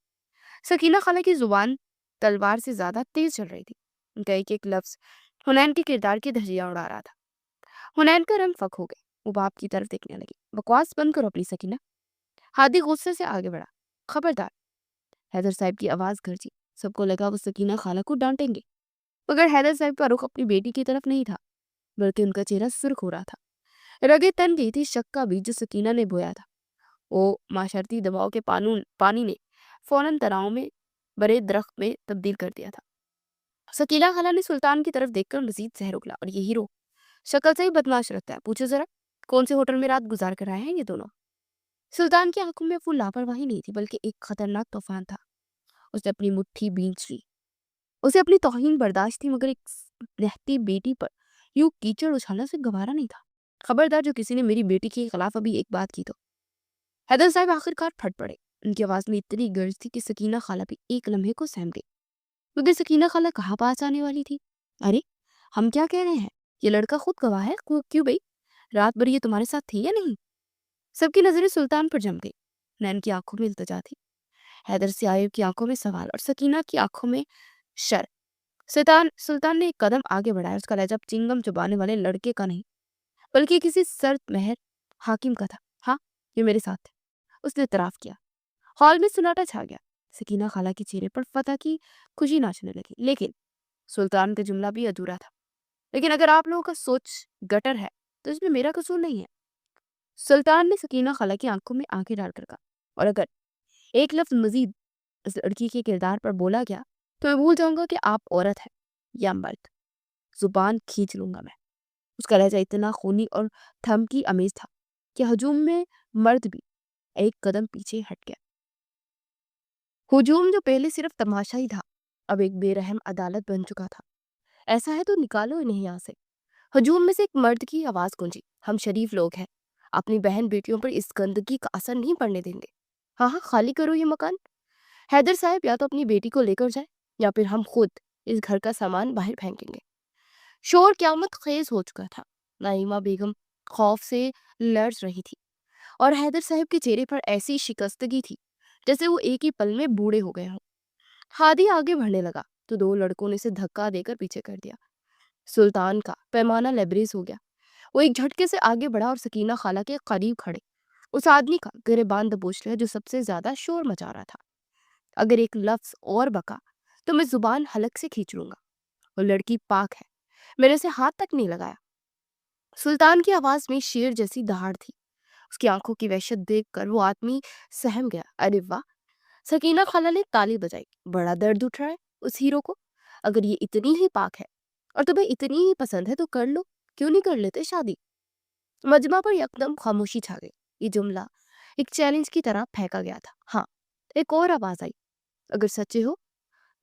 [SPEAKER 1] سکینہ خالہ کی زبان تلوار سے زیادہ تیز چل رہی تھی. ان کا ایک ایک لفظ حنین کے کردار کی دھجیاں اڑا رہا تھا. حنین کا رنگ فک ہو گیا. وہ باپ کی طرف دیکھنے لگی. بکواس بند کرو اپنی سکینہ. ہادی غصے سے آگے بڑھا. خبردار. حیدر صاحب کی آواز گرجی. سب کو لگا وہ سکینہ خالہ کو ڈانٹیں گے، مگر حیدر صاحب کا رخ اپنی بیٹی کی طرف نہیں تھا، بلکہ ان کا چہرہ سرخ ہو رہا تھا. رگیں تن گئی تھی. شک کا بیج جو سکینہ نے بویا تھا وہ معاشرتی دباؤ کے پانی نے فوراً تناؤ میں بڑے درخت میں تبدیل کر دیا تھا. سکینہ خالہ نے سلطان کی طرف دیکھ کر مزید زہر اگلا. اور یہ ہیرو شکل سے ہی بدماش رکھتا ہے، پوچھو ذرا کون سے ہوٹل میں رات گزار کر آئے ہیں یہ دونوں. سلطان کی آنکھوں میں وہ لاپرواہی نہیں تھی بلکہ ایک خطرناک طوفان تھا. اس نے اپنی مٹھی بھینچ لی. اسے اپنی توہین برداشت تھی، مگر ایک نہتی بیٹی پر یوں کیچڑ اچھالنا سے گوارا نہیں تھا. خبردار جو کسی نے میری بیٹی کے خلاف ابھی ایک بات کی تو. حیدر صاحب آخرکار پھٹ پڑے. ان کی آواز میں اتنی گرج تھی کہ سکینہ خالہ بھی ایک لمحے کو سہم گئی. مگر سکینہ خالہ کہاں پاس آنے والی تھی. ارے ہم کیا کہہ رہے ہیں، یہ لڑکا خود گواہ ہے. کیوں بھئی، رات بھر یہ تمہارے ساتھ تھی یا نہیں؟ سب کی نظریں سلطان پر جم گئی. نین کی آنکھوں میں التجا تھی، حیدر سے آئیب کی آنکھوں میں سوال، اور سکینہ کی آنکھوں میں شر. سلطان نے ایک قدم آگے بڑھایا. اس کا لہجہ چنگم چبانے والے لڑکے کا نہیں بلکہ کسی سرد مہر حاکم کا تھا. ہاں یہ میرے ساتھ تھے. اس نے اعتراف کیا. ہال میں سناٹا چھا گیا. سکینہ خالہ کے چہرے پر فتح کی خوشی ناچنے لگی. لیکن سلطان کا جملہ بھی ادھورا تھا. لیکن اگر آپ لوگوں کا سوچ گٹر ہے تو اس میں میرا قصور نہیں ہے. سلطان نے سکینہ خالہ کی آنکھوں میں آنکھیں ڈال کر کہا. اور اگر ایک لفظ مزید اس لڑکی کے کردار پر بولا گیا تو میں بھول جاؤں گا کہ آپ عورت ہے یا مرد. زبان کھینچ لوں گا میں. اس کا لہجہ اتنا خونی اور دھمکی امیز تھا کہ ہجوم میں مرد بھی ایک قدم پیچھے ہٹ گیا. ہجوم جو پہلے صرف تماشا ہی تھا اب ایک بے رحم عدالت بن چکا تھا. ایسا ہے تو نکالو انہیں یہاں سے. ہجوم میں سے ایک مرد کی آواز گونجی. ہم شریف لوگ ہیں، اپنی بہن بیٹیوں پر اس گندگی کا اثر نہیں پڑنے دیں گے. ہاں ہاں خالی کرو یہ مکان. حیدر صاحب یا تو اپنی بیٹی کو لے کر جائے یا پھر ہم خود اس گھر کا سامان باہر پھینکیں گے. شور قیامت خیز ہو چکا تھا. نعیمہ بیگم خوف سے لرز رہی تھی اور حیدر صاحب کے چہرے پر ایسی شکستگی تھی جیسے وہ ایک ہی پل میں بوڑھے ہو گئے ہوں. ہادی آگے بڑھنے لگا تو دو لڑکوں نے اسے دھکا دے کر پیچھے کر دیا. سلطان کا پیمانہ لبریز ہو گیا. وہ ایک جھٹکے سے آگے بڑھا اور سکینہ خالہ کے قریب کھڑے اس آدمی کا گرے باندھ دبوچ لیا جو سب سے زیادہ شور مچا رہا تھا. اگر ایک لفظ اور بکا تو मैं जुबान हलक से खींच लूंगा। वो लड़की पाक है, मेरे से हाथ तक नहीं लगाया। सुल्तान की आवाज में शेर जैसी दहाड़ थी। उसकी आंखों की वहशत देखकर वो आदमी सहम गया। अरे वाह! सकीना खाला ने ताली बजाई। बड़ा दर्द उठ रहा है उस हीरो को। अगर ये इतनी ही पाक है और तुम्हें इतनी ही पसंद है तो कर लो, क्यों नहीं कर लेते शादी? मजमा पर यकदम खामोशी छा गई। ये जुमला एक चैलेंज की तरह फेंका गया था। हाँ, एक और आवाज आई, अगर सच्चे हो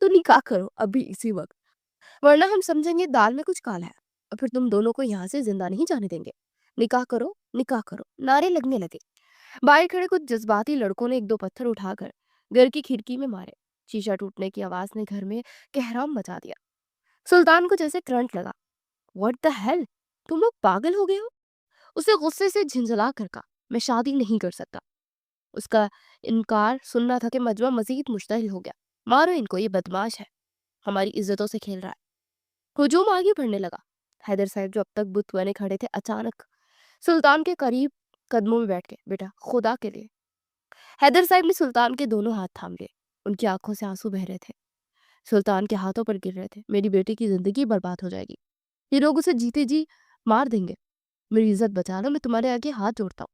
[SPEAKER 1] तो निकाह करो अभी इसी वक्त, वरना हम समझेंगे दाल में कुछ काला है और फिर तुम दोनों को यहाँ से जिंदा नहीं जाने देंगे। निकाह करो, निकाह करो, नारे लगने लगे। बाहर खड़े कुछ जज्बाती लड़कों ने एक दो पत्थर उठाकर घर की खिड़की में मारे। शीशा टूटने की आवाज ने घर में कहराम मचा दिया। सुल्तान को जैसे करंट लगा। व्हाट द हेल, तुम लोग पागल हो गए हो? उसे गुस्से से झिंझला कर कहा, मैं शादी नहीं कर सकता। उसका इनकार सुनना था कि मजमा मजीद मुश्तइल हो गया। मारो इनको, ये बदमाश है, हमारी इज्जतों से खेल रहा है। हुजूम आगे बढ़ने लगा। हैदर साहब जो अब तक बुत बने खड़े थे, अचानक सुल्तान के करीब कदमों में बैठ गए। बेटा, खुदा के लिए। हैदर साहब ने सुल्तान के दोनों हाथ थाम लिए। उनकी आंखों से आंसू बह रहे थे, सुल्तान के हाथों पर गिर रहे थे। मेरी बेटी की जिंदगी बर्बाद हो जाएगी, ये लोग उसे जीते जी मार देंगे। मेरी इज्जत बचा लो, मैं तुम्हारे आगे हाथ जोड़ता हूँ।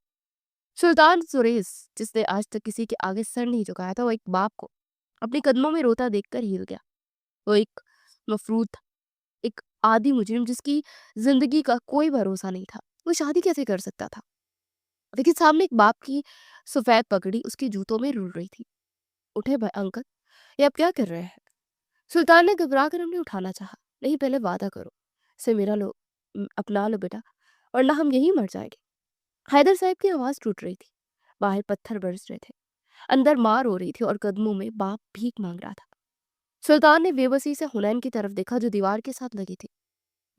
[SPEAKER 1] सुल्तान सुरेश, जिसने आज तक किसी के आगे सर नहीं झुकाया था, वो एक बाप को अपने कदमों में रोता देखकर हिल गया। वो एक मफरूद था, एक आदि मुजरिम जिसकी जिंदगी का कोई भरोसा नहीं था। वो शादी कैसे कर सकता था? लेकिन सामने एक बाप की सफेद पगड़ी उसके जूतों में रुल रही थी। उठे भाई अंकल, ये आप क्या कर रहे हैं? सुल्तान ने घबरा कर उन्हें उठाना चाहा। नहीं, पहले वादा करो, इसे मेरा लो, अपना लो बेटा, वरना हम यहीं मर जाएंगे। हैदर साहब की आवाज टूट रही थी। बाहर पत्थर बरस रहे थे, अंदर मार हो रही थी और कदमों में बाप भीख मांग रहा था। सुल्तान ने बेबसी से हुनैन की तरफ देखा जो दीवार के साथ लगी थी।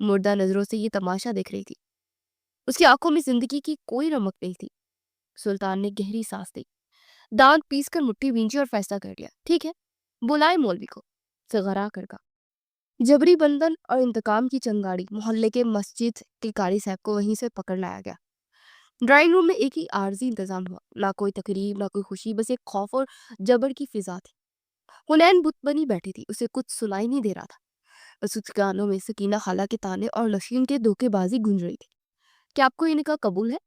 [SPEAKER 1] मुर्दा नजरों से ये तमाशा देख रही थी। उसकी आंखों में जिंदगी की कोई रमक नहीं थी। सुल्तान ने गहरी सांस ली, दांत पीसकर मुट्ठी भींची और फैसला कर लिया। ठीक है, बुलाए मौलवी को। सगरा कर कहा। जबरी बंधन और इंतकाम की चंगाड़ी मोहल्ले के मस्जिद के कारी साहब को वहीं से पकड़ लाया गया। ड्राइंग रूम में एक ही आरजी इंतजाम हुआ, ना कोई तकरीब ना कोई खुशी, बस एक खौफ और जबर की फिजा थी। हुनैन बुत बनी बैठी थी, उसे कुछ सुनाई नहीं दे रहा था। बस उसके कानों में सकीना खाला के ताने और नशीन के धोखेबाजी गूंज रही थी। क्या आपको ये निकाह कबूल है?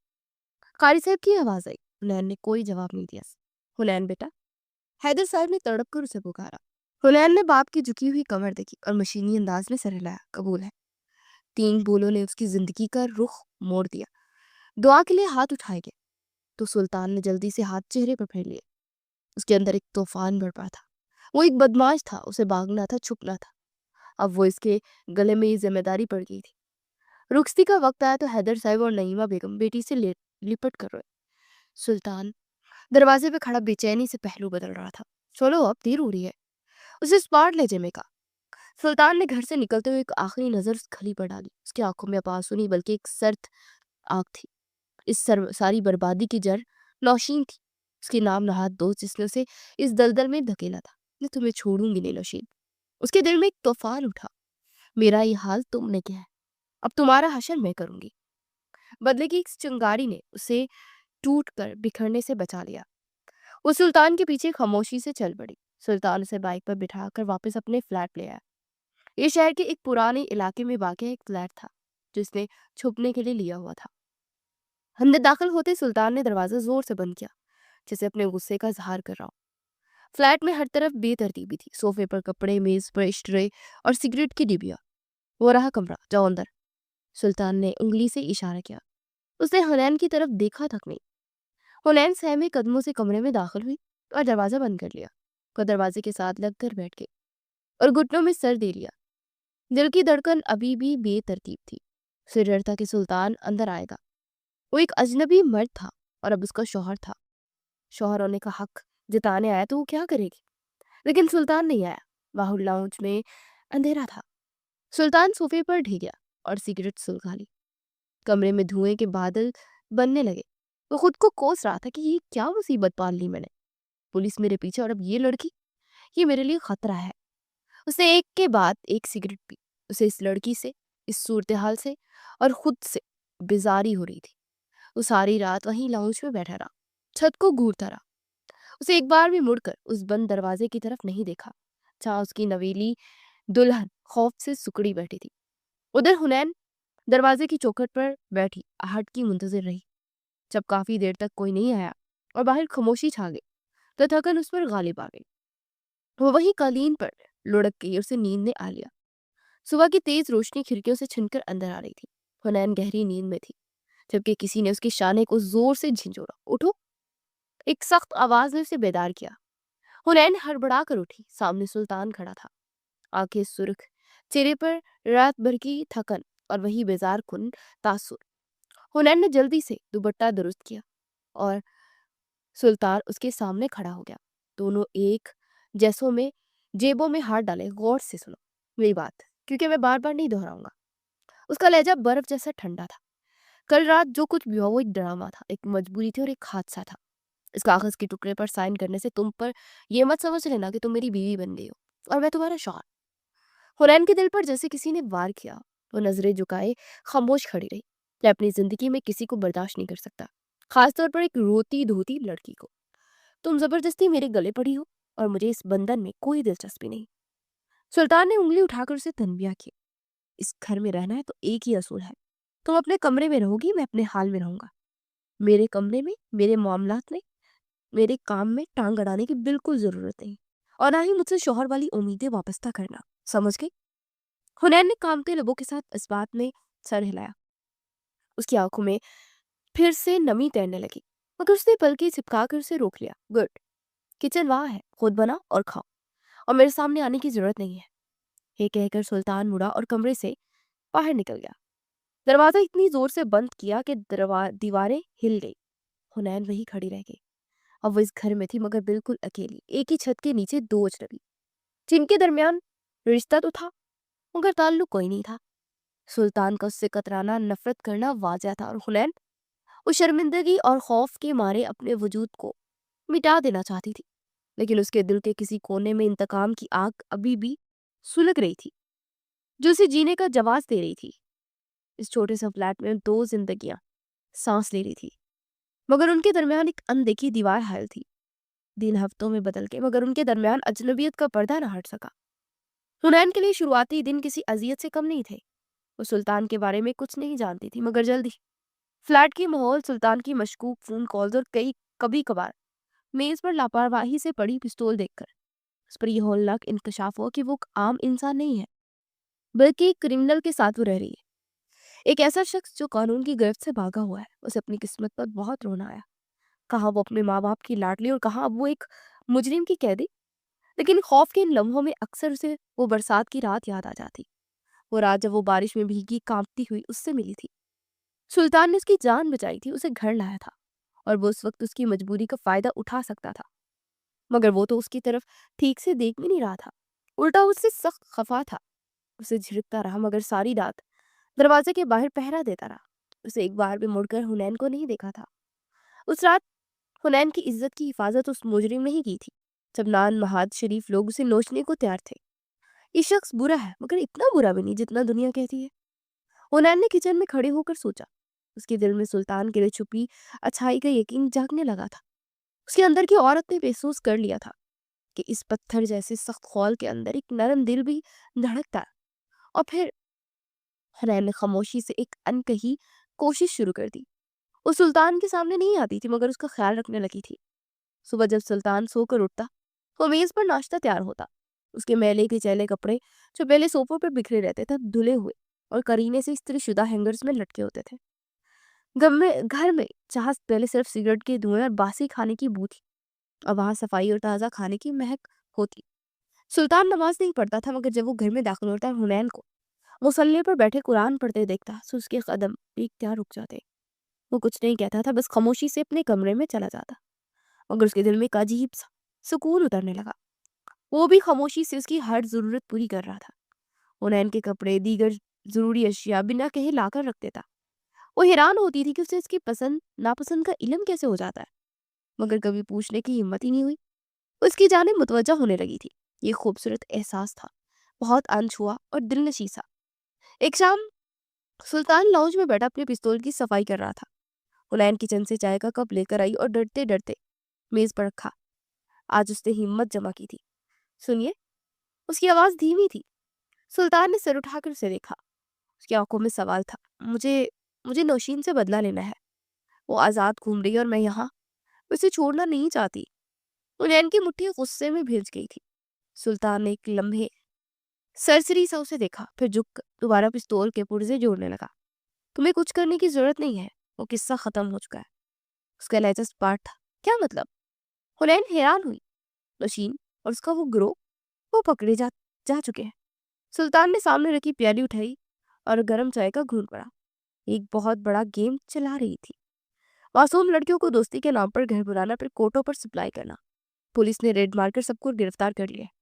[SPEAKER 1] कारी साहब की आवाज आई। हुनैन ने कोई जवाब नहीं दिया। हुनैन बेटा, हैदर साहब ने तड़प कर उसे पुकारा। हुनैन ने बाप की झुकी हुई कमर देखी और मशीनी अंदाज में सर हिलाया। कबूल है। तीन बोलों ने उसकी जिंदगी का रुख मोड़ दिया। दुआ के लिए हाथ उठाए गए तो सुल्तान ने जल्दी से हाथ चेहरे पर फेर लिए। उसके अंदर एक तूफान बरपा था। वो एक बदमाश था, उसे भागना था, छुपना था। अब वो इसके गले में ये जिम्मेदारी पड़ गई थी। रुखसती का वक्त आया तो हैदर साहब और नईमा बेगम बेटी से लिपट कर रोए। सुल्तान दरवाजे पे खड़ा बेचैनी से पहलू बदल रहा था। चलो अब देर हो रही है, उसे स्पॉट ले जेमे का। सुल्तान ने घर से निकलते हुए एक आखिरी नजर उस खली पर डाली। उसकी आंखों में अब आंसू नहीं बल्कि एक सर्द आग थी। इस सारी बर्बादी की जड़ नौशीन थी, उसके नाम नहाद दोस्त जिसने उसे इस दलदल में धकेला था। मैं तुम्हें छोड़ूंगी नहीं नौशीन। उसके दिल में एक तूफान उठा। मेरा ये हाल तुमने किया है, अब तुम्हारा हशर मैं करूंगी। बदले की इस चिंगारी ने उसे टूट कर बिखरने से बचा लिया। वो सुल्तान के पीछे खामोशी से चल पड़ी। सुल्तान उसे बाइक पर बिठाकर वापस अपने फ्लैट ले आया। ये शहर के एक पुराने इलाके में वाक़ एक फ्लैट था जिसने छुपने के लिए लिया हुआ था। अंदर दाखिल होते सुल्तान ने दरवाजा जोर से बंद किया, जैसे अपने गुस्से का इजहार कर रहा हो। फ्लैट में हर तरफ बेतरतीबी थी, सोफे पर कपड़े, मेज पर ट्रे और सिगरेट की डिबिया। वो रहा कमरा, जाओ अंदर। सुल्तान ने उंगली से इशारा किया। उसने हुनैन की तरफ देखा तक नहीं। हुनैन सहमे कदमों से कमरे में दाखिल हुई और दरवाजा बंद कर लिया। वो दरवाजे के साथ लगकर बैठ गई और घुटनों में सर दे लिया। दिल की धड़कन अभी भी बेतरतीब थी। उसे डर था कि सुल्तान अंदर आएगा। वो एक अजनबी मर्द था और अब उसका शौहर था। शौहर होने का हक जताने आया तो वो क्या करेगी? लेकिन सुल्तान नहीं आया। बाहुल लाउंज में अंधेरा था। सुल्तान सोफे पर ढह गया और सिगरेट सुलगा ली। कमरे में धुएं के बादल बनने लगे। वो खुद को कोस रहा था कि ये क्या मुसीबत पाल ली मैंने। पुलिस मेरे पीछे और अब ये लड़की, ये मेरे लिए खतरा है। उसने एक के बाद एक सिगरेट पी। उसे इस लड़की से, इस सूरत हाल से और खुद से बेजारी हो रही थी। वो सारी रात वहीं लाउंज में बैठा रहा, छत को घूरता रहा। उसे एक बार भी मुड़कर उस बंद दरवाजे की तरफ नहीं देखा। जहाँ उसकी नवेली दुल्हन खौफ से सुकड़ी बैठी थी। उधर हुनैन दरवाजे की चौखट पर बैठी आहट की मुंतजिर रही। जब काफी देर तक कोई नहीं आया और बाहर खामोशी छा गई तो थकन उस पर गालिब आ गई। वो वही कालीन पर लुढ़क गई और उसे नींद ने आ लिया। सुबह की तेज रोशनी खिड़कियों से छिनकर अंदर आ रही थी। हुनैन गहरी नींद में थी जबकि किसी ने उसके शाने को जोर से झिंझोड़ा। उठो! एक सख्त आवाज ने उसे बेदार किया। हुनैन हड़बड़ा कर उठी। सामने सुल्तान खड़ा था, आंखें सुर्ख, चेहरे पर रात भर की थकन और वही बेजार कुन तासुर। हुनैन ने जल्दी से दुपट्टा दुरुस्त किया और सुल्तान उसके सामने खड़ा हो गया। दोनों एक जैसों में जेबों में हाथ डाले। गौर से सुनो मेरी बात, क्योंकि मैं बार बार नहीं दोहराऊंगा। उसका लहजा बर्फ जैसा ठंडा था। कल रात जो कुछ भी हुआ वो एक ड्रामा था, एक मजबूरी थी और एक हादसा था। इस कागज के टुकड़े पर साइन करने से तुम पर यह मत समझ लेना कि तुम मेरी बीवी बन गई हो और मैं तुम्हारा शौहर। हुनैन के दिल पर जैसे किसी ने वार किया। वो नजरें झुकाए खामोश खड़ी रही। मैं अपनी जिंदगी में किसी को बर्दाश्त नहीं कर सकता, खासतौर पर एक रोती धोती लड़की को। तुम जबरदस्ती मेरे गले पड़ी हो और मुझे इस बंधन में कोई दिलचस्पी नहीं। सुल्तान ने उंगली उठाकर उसे तनबिया की। इस घर में रहना है तो एक ही असूल है, तुम अपने कमरे में रहोगी, मैं अपने हाल में रहूंगा। मेरे कमरे में, मेरे मामलात में, मेरे काम में टांग अड़ाने की बिल्कुल जरूरत नहीं, और ना ही मुझसे शौहर वाली उम्मीदें वापस करना। समझ गई? हुनैन ने कांपते लबों के साथ इस बात में सर हिलाया। उसकी आंखों में फिर से नमी तैरने लगी, मगर उसने पलकें चिपका कर उसे रोक लिया। गुड, किचन वहां है, खुद बना और खाओ, और मेरे सामने आने की जरूरत नहीं है। ये कहकर सुल्तान मुड़ा और कमरे से बाहर निकल गया। दरवाजा इतनी जोर से बंद किया कि दीवारें हिल गई। हुनैन वही खड़ी रह गई। अब वो इस घर में थी मगर बिल्कुल अकेली, एक ही छत के नीचे दो अजनबी, जिनके दरमियान रिश्ता तो था मगर ताल्लुक कोई नहीं था। सुल्तान का उससे कतराना, नफरत करना वाजह था, और हुनैन उस शर्मिंदगी और खौफ के मारे अपने वजूद को मिटा देना चाहती थी। लेकिन उसके दिल के किसी कोने में इंतकाम की आग अभी भी सुलग रही थी, जो उसे जीने का जवाब दे रही थी। इस छोटे से फ्लैट में दो जिंदगियां सांस ले रही थी, मगर उनके दरमियान एक अनदेखी दीवार हायल थी। दिन हफ्तों में बदल के मगर उनके दरमियान अजनबियत का पर्दा न हट सका। हुनैन के लिए शुरुआती दिन किसी अजियत से कम नहीं थे। वो सुल्तान के बारे में कुछ नहीं जानती थी, मगर जल्दी फ्लैट की माहौल, सुल्तान की मशकूक फोन कॉल्स और कभी कभार मेज पर लापरवाही से पड़ी पिस्तौल देखकर उस पर यह होलनाक इंकशाफ हुआ कि वो एक आम इंसान नहीं है, बल्कि एक क्रिमिनल के साथ वो रह रही है। एक ऐसा शख्स जो कानून की गिरफ्त से भागा हुआ है। उसे अपनी किस्मत पर बहुत रोना आया। कहाँ वो अपने माँ बाप की लाडली और कहाँ अब वो एक मुजरिम की कैदी। लेकिन खौफ के इन लम्हों में अक्सर उसे वो बरसात की रात याद आ जाती। वो रात जब वो बारिश में भीगी कांपती हुई उससे मिली थी। सुल्तान ने उसकी जान बचाई थी, उसे घर लाया था, और वो उस वक्त उसकी मजबूरी का फायदा उठा सकता था। मगर वो तो उसकी तरफ ठीक से देख भी नहीं रहा था, उल्टा उससे सख्त खफा था। उसे झिड़कता रहा मगर सारी रात दरवाजे के बाहर पहरा देता रहा। उसे एक बार भी मुड़कर हुनैन को नहीं देखा था। उस रात हुनैन की इज्जत की हिफाजत उस मुजरिम ने ही की थी। जब नान महाद शरीफ लोग उसे नोचने को तैयार थे। ये शख्स बुरा है मगर इतना बुरा भी नहीं जितना दुनिया कहती है। हुनैन ने किचन में खड़े होकर सोचा। उसके दिल में सुल्तान के लिए छुपी अच्छाई का यकीन जागने लगा था। उसके अंदर की औरत ने महसूस कर लिया था कि इस पत्थर जैसे सख्त खौल के अंदर एक नरम दिल भी धड़कता है। और फिर हुनैन ने खामोशी से एक अनकही कोशिश शुरू कर दी। वो सुल्तान के सामने नहीं आती थी मगर उसका ख्याल रखने लगी थी। सुबह जब सुल्तान सोकर उठता तो मेज पर नाश्ता तैयार होता। उसके मैले के चैले कपड़े जो पहले सोफों पर बिखरे रहते थे धुले हुए और करीने से इस्त्री शुदा हैंगर्स में लटके होते थे। घर में जहाँ पहले सिर्फ सिगरेट के धुएं और बासी खाने की बू थी, अब वहाँ सफाई और ताज़ा खाने की महक होती। सुल्तान नमाज नहीं पढ़ता था मगर जब वो घर में दाखिल होता हुनैन को मुसल्ले पर बैठे कुरान पढ़ते देखता तो उसके कदम इख्तियार रुक जाते। वो कुछ नहीं कहता था, बस खामोशी से अपने कमरे में चला जाता। मगर उसके दिल में एक अजीब सा सुकून उतरने लगा। वो भी खामोशी से उसकी हर जरूरत पूरी कर रहा था। हुनैन के कपड़े, दीगर जरूरी अशिया बिना कहे लाकर रख देता। वो हैरान होती थी कि उसे इसकी पसंद नापसंद का इल्म कैसे हो जाता है, मगर कभी पूछने की हिम्मत ही नहीं हुई। उसकी जानिब मुतवज्जा होने लगी थी। ये खूबसूरत एहसास था, बहुत अनछुआ और दिलनशी सा। एक शाम सुल्तान लाउंज में बैठा अपने पिस्तौल की सफाई कर रहा था। हुनैन किचन से चाय का कप लेकर आई और डरते डरते मेज पर रखा। आज उसने हिम्मत जमा की थी। सुनिए, اس کی آواز دھیمی تھی۔ سلطان نے سر اٹھا کر اسے دیکھا۔ اس کی آنکھوں میں سوال تھا۔ مجھے مجھے نوشین سے بدلہ لینا ہے۔ وہ آزاد گھوم رہی ہے اور میں یہاں اسے چھوڑنا نہیں چاہتی۔ حنین کی مٹھی غصے میں بھیج گئی تھی۔ سلطان نے ایک لمحے سرسری سا اسے دیکھا، پھر جھک کر دوبارہ پستول کے پرزے جوڑنے لگا۔ تمہیں کچھ کرنے کی ضرورت نہیں ہے، وہ قصہ ختم ہو چکا ہے۔ اس کا لہجہ سپاٹ تھا۔ کیا مطلب؟ حنین حیران ہوئی۔ نوشین اور اس کا وہ گروہ، وہ پکڑے جا چکے ہیں۔ سلطان نے سامنے رکھی پیالی اٹھائی اور گرم چائے کا گھونٹ پڑا۔ ایک بہت بڑا گیم چلا رہی تھی۔ معصوم لڑکیوں کو دوستی کے نام پر گھر بلانا، پھر کوٹوں پر سپلائی کرنا۔ پولیس نے ریڈ مار کر سب کو گرفتار کر لیا ہے۔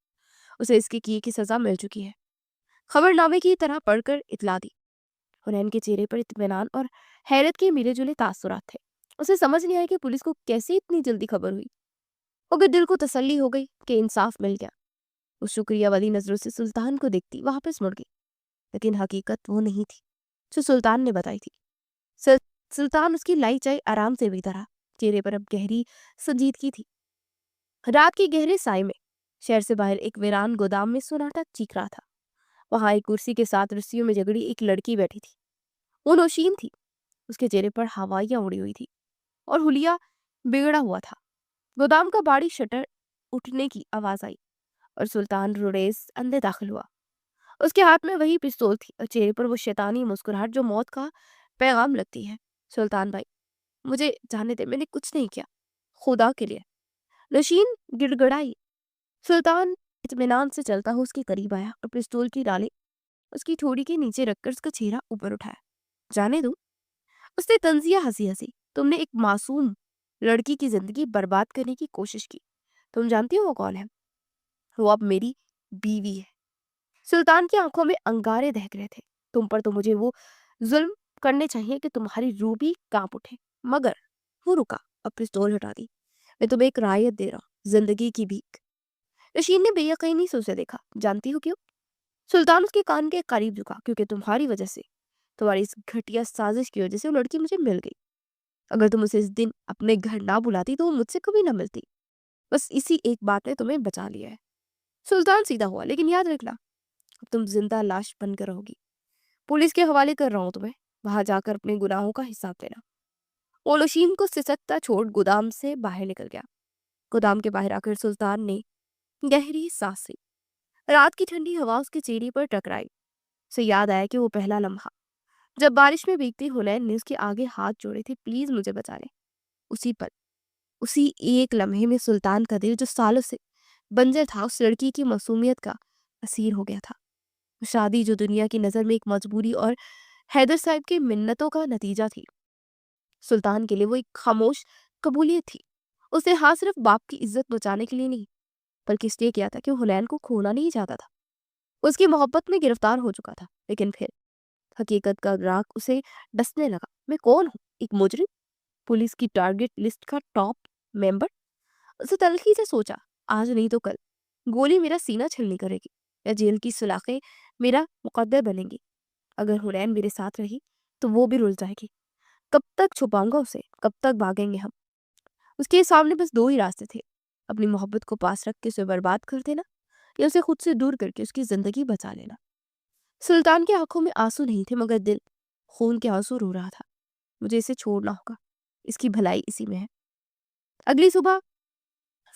[SPEAKER 1] اسے اس کے کیے کی سزا مل چکی ہے۔ خبر نامے کی طرح پڑھ کر اطلاع دی۔ حنین کے چہرے پر اطمینان اور حیرت کے ملے جلے تاثرات تھے۔ اسے سمجھ نہیں آیا کہ پولیس کو کیسے اتنی جلدی خبر ہوئی، مگر دل کو تسلی ہو گئی کہ انصاف مل گیا۔ وہ شکریہ والی نظروں سے سلطان کو دیکھتی واپس مڑ گئی، لیکن حقیقت وہ نہیں تھی جو سلطان نے بتائی تھی۔ سلطان اس کی لائی چائے آرام سے پیتا رہا۔ چہرے پر اب گہری سنجیدگی تھی۔ رات کے گہرے سائے میں شہر سے باہر ایک ویران گودام میں سناٹا چیخ رہا تھا۔ وہاں ایک کرسی کے ساتھ رسیوں میں جگڑی ایک لڑکی بیٹھی تھی۔ وہ نوشین تھی۔ اس کے چہرے پر ہوائیاں اڑی ہوئی تھی اور حلیہ بگڑا ہوا تھا۔ گودام کا باڑی شٹر اٹھنے کی آواز آئی اور سلطان روریز اندر داخل ہوا۔ اس کے ہاتھ میں وہی پستول تھی اور چہرے پر وہ شیطانی مسکراہٹ جو موت کا پیغام لگتی ہے۔ سلطان بھائی، مجھے جانے دے، میں نے کچھ نہیں کیا، خدا کے لیے۔ نوشین گڑ گڑائی۔ سلطان اطمینان سے چلتا ہو اس کے قریب آیا اور پستول کی ڈالیں اس کی ٹھوڑی کے نیچے رکھ کر اس کا چہرہ اوپر اٹھایا۔ جانے دوں؟ اس نے طنزیہ ہنسی ہنسی۔ تم نے ایک معصوم لڑکی کی زندگی برباد کرنے کی کوشش کی۔ تم جانتی ہو وہ کون ہے؟ وہ اب میری بیوی ہے۔ سلطان کی آنکھوں میں انگارے دہک رہے تھے۔ تم پر تو مجھے وہ ظلم کرنے چاہیے کہ تمہاری روح بھی کانپ اٹھے، مگر وہ رکا اور پستول ہٹا دی۔ میں تمہیں ایک رعایت دے رہا ہوں، زندگی کی بھیک۔ نشین نے بے یقینی سے اسے دیکھا۔ جانتی ہو کیوں؟ سلطان اس کے کان کے قریب جھکا۔ کیونکہ تمہاری وجہ سے، تمہاری اس گھٹیا سازش کی وجہ سے وہ لڑکی مجھے مل گئی۔ اگر تم اسے اس دن اپنے گھر نہ بلاتی تو وہ مجھ سے کبھی نہ ملتی۔ بس اسی ایک بات نے تمہیں بچا لیا ہے۔ سلطان سیدھا ہوا۔ لیکن یاد رکھنا، اب تم زندہ لاش بن کر رہو گی۔ پولیس کے حوالے کر رہا ہوں تمہیں، وہاں جا کر اپنے گناہوں کا حساب دینا۔ وہ نوشین کو سسکتا چھوڑ گودام سے باہر نکل گیا۔ گودام کے باہر آ کر سلطان نے گہری سانس لی۔ رات کی ٹھنڈی ہوا اس کے چہرے پر ٹکرائی۔ اسے یاد آیا کہ وہ پہلا لمحہ جب بارش میں بھیگتی حنین نے اس کے آگے ہاتھ جوڑے تھے، پلیز مجھے بچا لے۔ اسی پل، اسی ایک لمحے میں سلطان کا دل جو سالوں سے بنجر تھا، اس لڑکی کی معصومیت کا اسیر ہو گیا تھا۔ شادی جو دنیا کی نظر میں ایک مجبوری اور حیدر صاحب کی منتوں کا نتیجہ تھی، سلطان کے لیے وہ ایک خاموش قبولیت تھی۔ اس نے ہاں صرف باپ کی عزت بچانے کے لیے نہیں، بلکہ اس لیے کیا تھا کہ وہ حنین کو کھونا نہیں چاہتا تھا۔ وہ اس کی محبت میں گرفتار ہو چکا تھا، لیکن پھر حقیقت کا راگ اسے ڈسنے لگا۔ میں کون ہوں؟ ایک مجرم؟ پولیس کی ٹارگٹ لسٹ کا ٹاپ ممبر؟ اسے تلخی سے سوچا، آج نہیں تو کل گولی میرا سینہ چھلنی کرے گی، یا جیل کی سلاخیں میرا مقدر بنیں گی۔ اگر حنین میرے ساتھ رہی تو وہ بھی رل جائے گی۔ کب تک چھپاؤں گا اسے؟ کب تک بھاگیں گے ہم؟ اس کے سامنے بس دو ہی راستے تھے، اپنی محبت کو پاس رکھ کے اسے برباد کر دینا، یا اسے خود سے دور کر کے اس کی زندگی بچا لینا۔ سلطان کی آنکھوں میں آنسو نہیں تھے، مگر دل خون کے آنسو رو رہا تھا۔ مجھے اسے چھوڑنا ہوگا، اس کی بھلائی اسی میں ہے۔ اگلی صبح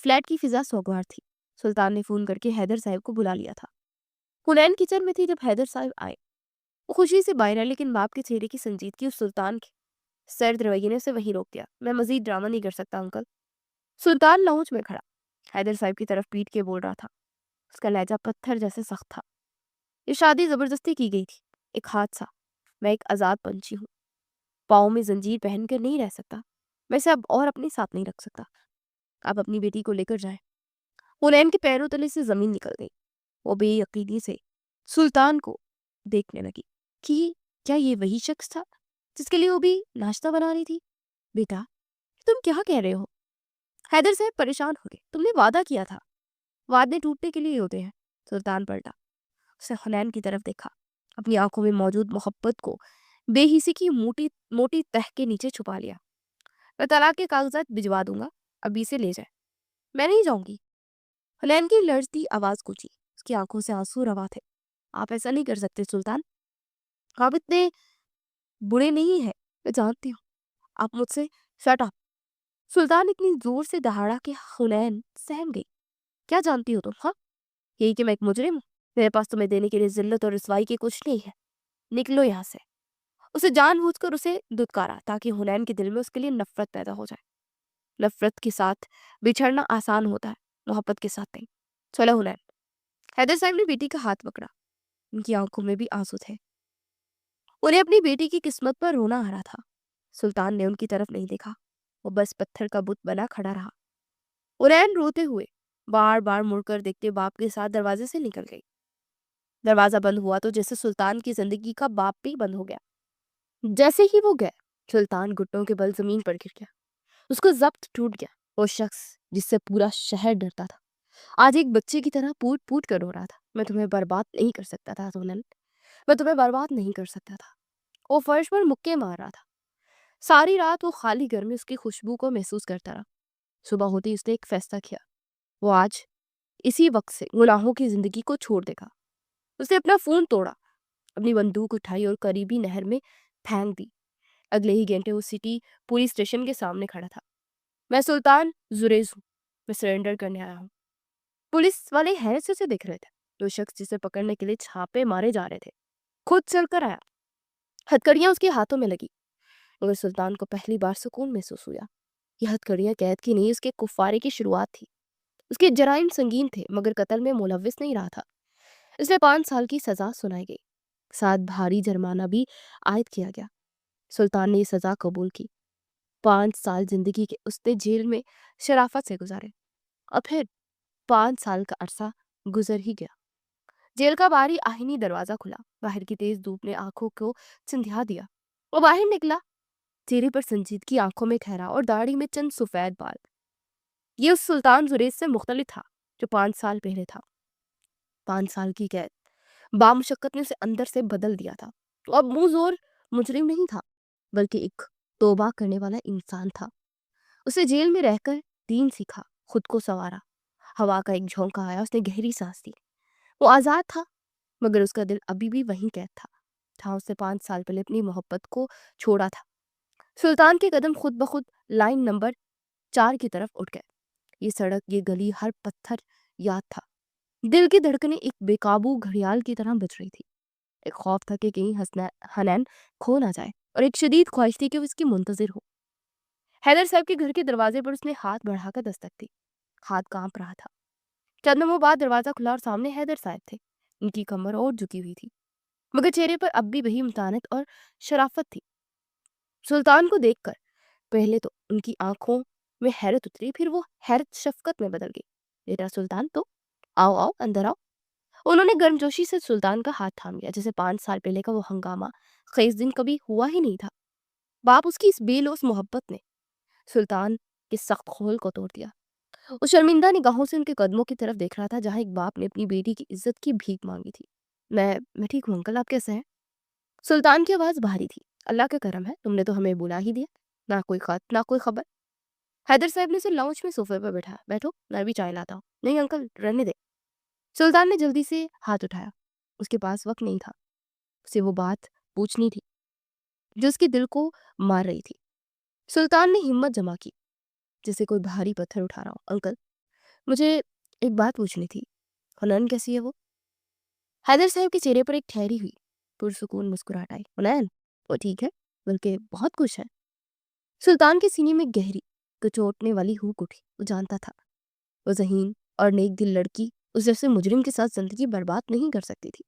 [SPEAKER 1] فلیٹ کی فضا سوگوار تھی۔ سلطان نے فون کر کے حیدر صاحب کو بلا لیا تھا۔ حنین کچن میں تھی جب حیدر صاحب آئے۔ وہ خوشی سے باہر آئے، لیکن باپ کے چہرے کی سنجیدگی اور سلطان کے سرد رویے نے اسے وہیں روک دیا۔ میں مزید ڈرامہ نہیں کر سکتا انکل۔ سلطان لاؤنج میں کھڑا حیدر صاحب کی طرف پیٹ کے بول رہا تھا۔ اس کا لہجہ پتھر جیسے سخت تھا۔ یہ شادی زبردستی کی گئی تھی، ایک حادثہ۔ میں ایک آزاد پنچھی ہوں، پاؤں میں زنجیر پہن کر نہیں رہ سکتا۔ میں اسے اب اور اپنے ساتھ نہیں رکھ سکتا۔ آپ اپنی بیٹی کو لے کر جائیں۔ حنین کے پیروں تلے سے زمین نکل گئی۔ وہ بے یقینی سے سلطان کو دیکھنے لگی کہ کیا یہ وہی شخص تھا جس کے لیے وہ بھی ناشتہ بنا رہی تھی؟ بیٹا، تم کیا کہہ رہے ہو؟ حیدر صاحب پریشان ہو گئے۔ تم نے وعدہ کیا تھا، وعدے ٹوٹنے کے لیے ہوتے ہیں۔ سلطان پلٹا، اسے حنین کی طرف دیکھا، اپنی آنکھوں میں موجود محبت کو بے حسی کی موٹی تہ کے نیچے چھپا لیا۔ میں طلاق کے کاغذات بھجوا دوں گا، ابھی سے لے جائے۔ میں نہیں جاؤں گی۔ حنین کی لرزتی آواز گونجی۔ کی آنکھوں سے آنسو روا تھے۔ آپ ایسا نہیں کر سکتے سلطان، آپ اتنے برے نہیں ہیں، میں جانتی ہوں، آپ مجھ سے شٹ اپ۔ سلطان اتنی زور سے دہاڑا کہ حنین سہم گئی۔ کیا جانتی ہو تم؟ ہاں، یہی کہ میں ایک مجرم ہوں، میرے پاس تمہیں دینے کے لیے ذلت اور رسوائی کی کچھ نہیں ہے، نکلو یہاں سے۔ اسے جان بوجھ کر اسے دھتکارا تاکہ حنین کے دل میں اس کے لیے نفرت پیدا ہو جائے۔ نفرت کے ساتھ بچھڑنا آسان ہوتا ہے، محبت کے ساتھ نہیں۔ چلو حنین۔ حیدر صاحب نے بیٹی کا ہاتھ پکڑا، ان کی آنکھوں میں بھی آنسو تھے، انہیں اپنی بیٹی کی قسمت پر رونا آ رہا تھا۔ سلطان نے ان کی طرف نہیں دیکھا، وہ بس پتھر کا بت بنا کھڑا رہا۔ حنین روتے ہوئے بار بار مڑ کر دیکھتے باپ کے ساتھ دروازے سے نکل گئی۔ دروازہ بند ہوا تو جیسے سلطان کی زندگی کا باپ بھی بند ہو گیا۔ جیسے ہی وہ گئے، سلطان گھٹنوں کے بل زمین پر گر گیا، اس کو ضبط ٹوٹ گیا۔ وہ شخص جس سے پورا شہر ڈرتا تھا آج ایک بچے کی طرح پوٹ پوٹ کر رو رہا تھا۔ میں تمہیں برباد نہیں کر سکتا تھا سونل، میں تمہیں برباد نہیں کر سکتا تھا۔ وہ فرش پر مکے مار رہا تھا۔ ساری رات وہ خالی گھر میں اس کی خوشبو کو محسوس کرتا رہا۔ صبح ہوتی اس نے ایک فیصلہ کیا، وہ آج اسی وقت سے گناہوں کی زندگی کو چھوڑ دے گا۔ اس نے اپنا فون توڑا، اپنی بندوق اٹھائی اور قریبی نہر میں پھینک دی۔ اگلے ہی گھنٹے وہ سٹی پولیس اسٹیشن کے سامنے کھڑا تھا۔ میں سلطان زریز ہوں، میں سرنڈر کرنے آیا ہوں۔ پولیس والے حیرت سے اسے دیکھ رہے تھے۔ وہ شخص جسے پکڑنے کے لیے چھاپے مارے جا رہے تھے خود چل کر آیا۔ ہتھکڑیاں اس کے ہاتھوں میں لگی، مگر سلطان کو پہلی بار سکون محسوس ہوا۔ یہ ہتھکڑیاں قید کی نہیں، اس کے کفارے کی شروعات تھی۔ اس کے جرائم سنگین تھے مگر قتل میں ملوث نہیں رہا تھا۔ اس نے 5 سال کی سزا سنائی گئی، ساتھ بھاری جرمانہ بھی عائد کیا گیا۔ سلطان نے یہ سزا قبول کی۔ 5 سال زندگی کے اس نے جیل میں شرافت سے گزارے، اور پھر 5 سال کا عرصہ گزر ہی گیا۔ جیل کا باری آہنی دروازہ کھلا، باہر کی تیز دھوپ نے آنکھوں کو سندھیا دیا۔ وہ باہر نکلا، چہرے پر سنجیدگی، آنکھوں میں ٹھہرا اور داڑھی میں چند سفید بال۔ یہ اس سلطان زریز سے مختلف تھا جو 5 سال پہلے تھا۔ 5 سال کی قید بامشقت نے اسے اندر سے بدل دیا تھا۔ وہ اب منہ زور مجرم نہیں تھا، بلکہ ایک توبہ کرنے والا انسان تھا۔ اسے جیل میں رہ کر دین سیکھا، خود کو سنوارا۔ ہوا کا ایک جھونکا آیا، اس نے گہری سانس لی۔ وہ آزاد تھا، مگر اس کا دل ابھی بھی وہیں قید تھا اس نے 5 سال پہلے اپنی محبت کو چھوڑا تھا۔ سلطان کے قدم خود بخود لائن نمبر 4 کی طرف اٹھ گئے۔ یہ سڑک، یہ گلی، ہر پتھر یاد تھا۔ دل کی دھڑکنیں ایک بے قابو گھڑیال کی طرح بج رہی تھی۔ ایک خوف تھا کہ کہیں حنین کھو نہ جائے، اور ایک شدید خواہش تھی کہ وہ اس کی منتظر ہو۔ حیدر صاحب کے گھر کے دروازے پر اس نے ہاتھ بڑھا کر دستک دی۔ ہاتھ کانپ رہا تھا۔ چند لمحوں بعد دروازہ کھلا اور سامنے حیدر صاحب تھے۔ ان کی کمر اور جھکی ہوئی تھی، مگر چہرے پر اب بھی وہی متانت اور شرافت تھی۔ سلطان کو دیکھ کر پہلے تو ان کی آنکھوں میں حیرت اتری، پھر وہ حیرت شفقت میں بدل گئی۔ بیٹا سلطان، تو آؤ آؤ، اندر آؤ۔ انہوں نے گرمجوشی سے سلطان کا ہاتھ تھام لیا، جیسے 5 سال پہلے کا وہ ہنگامہ خیز دن کبھی ہوا ہی نہیں تھا۔ باپ اس کی اس بے لوث محبت نے سلطان کے سخت خول کو توڑ دیا۔ وہ شرمندہ نگاہوں سے ان کے قدموں کی طرف دیکھ رہا تھا جہاں ایک باپ نے اپنی بیٹی کی عزت کی بھیک مانگی تھی۔ میں ٹھیک ہوں انکل، آپ کیسے ہیں؟ سلطان کی آواز بھاری تھی۔ اللہ کا کرم ہے، تم نے تو ہمیں بلا ہی دیا، نہ کوئی خط نہ کوئی خبر۔ حیدر صاحب نے اسے لاؤنج میں صوفے پر بٹھایا۔ بیٹھو، میں بھی چائے لاتا ہوں۔ نہیں انکل، رہنے دے۔ سلطان نے جلدی سے ہاتھ اٹھایا، اس کے پاس وقت نہیں تھا، اسے وہ بات پوچھنی تھی جو اس کے دل کو مار رہی تھی۔ سلطان نے ہمت جمع کی جیسے کوئی بھاری پتھر اٹھا رہا ہو۔ انکل، مجھے ایک بات پوچھنی تھی، حنین کیسی ہے وہ؟ حیدر صاحب کے چہرے پر ایک ٹھہری ہوئی پرسکون مسکراہٹ آئی۔ حنین، وہ ٹھیک ہے، بلکہ بہت خوش ہے۔ سلطان کے سینے میں گہری کچوٹنے والی ہوک اٹھی۔ وہ جانتا تھا وہ ذہین اور نیک دل لڑکی اس جیسے مجرم کے ساتھ زندگی برباد نہیں کر سکتی تھی۔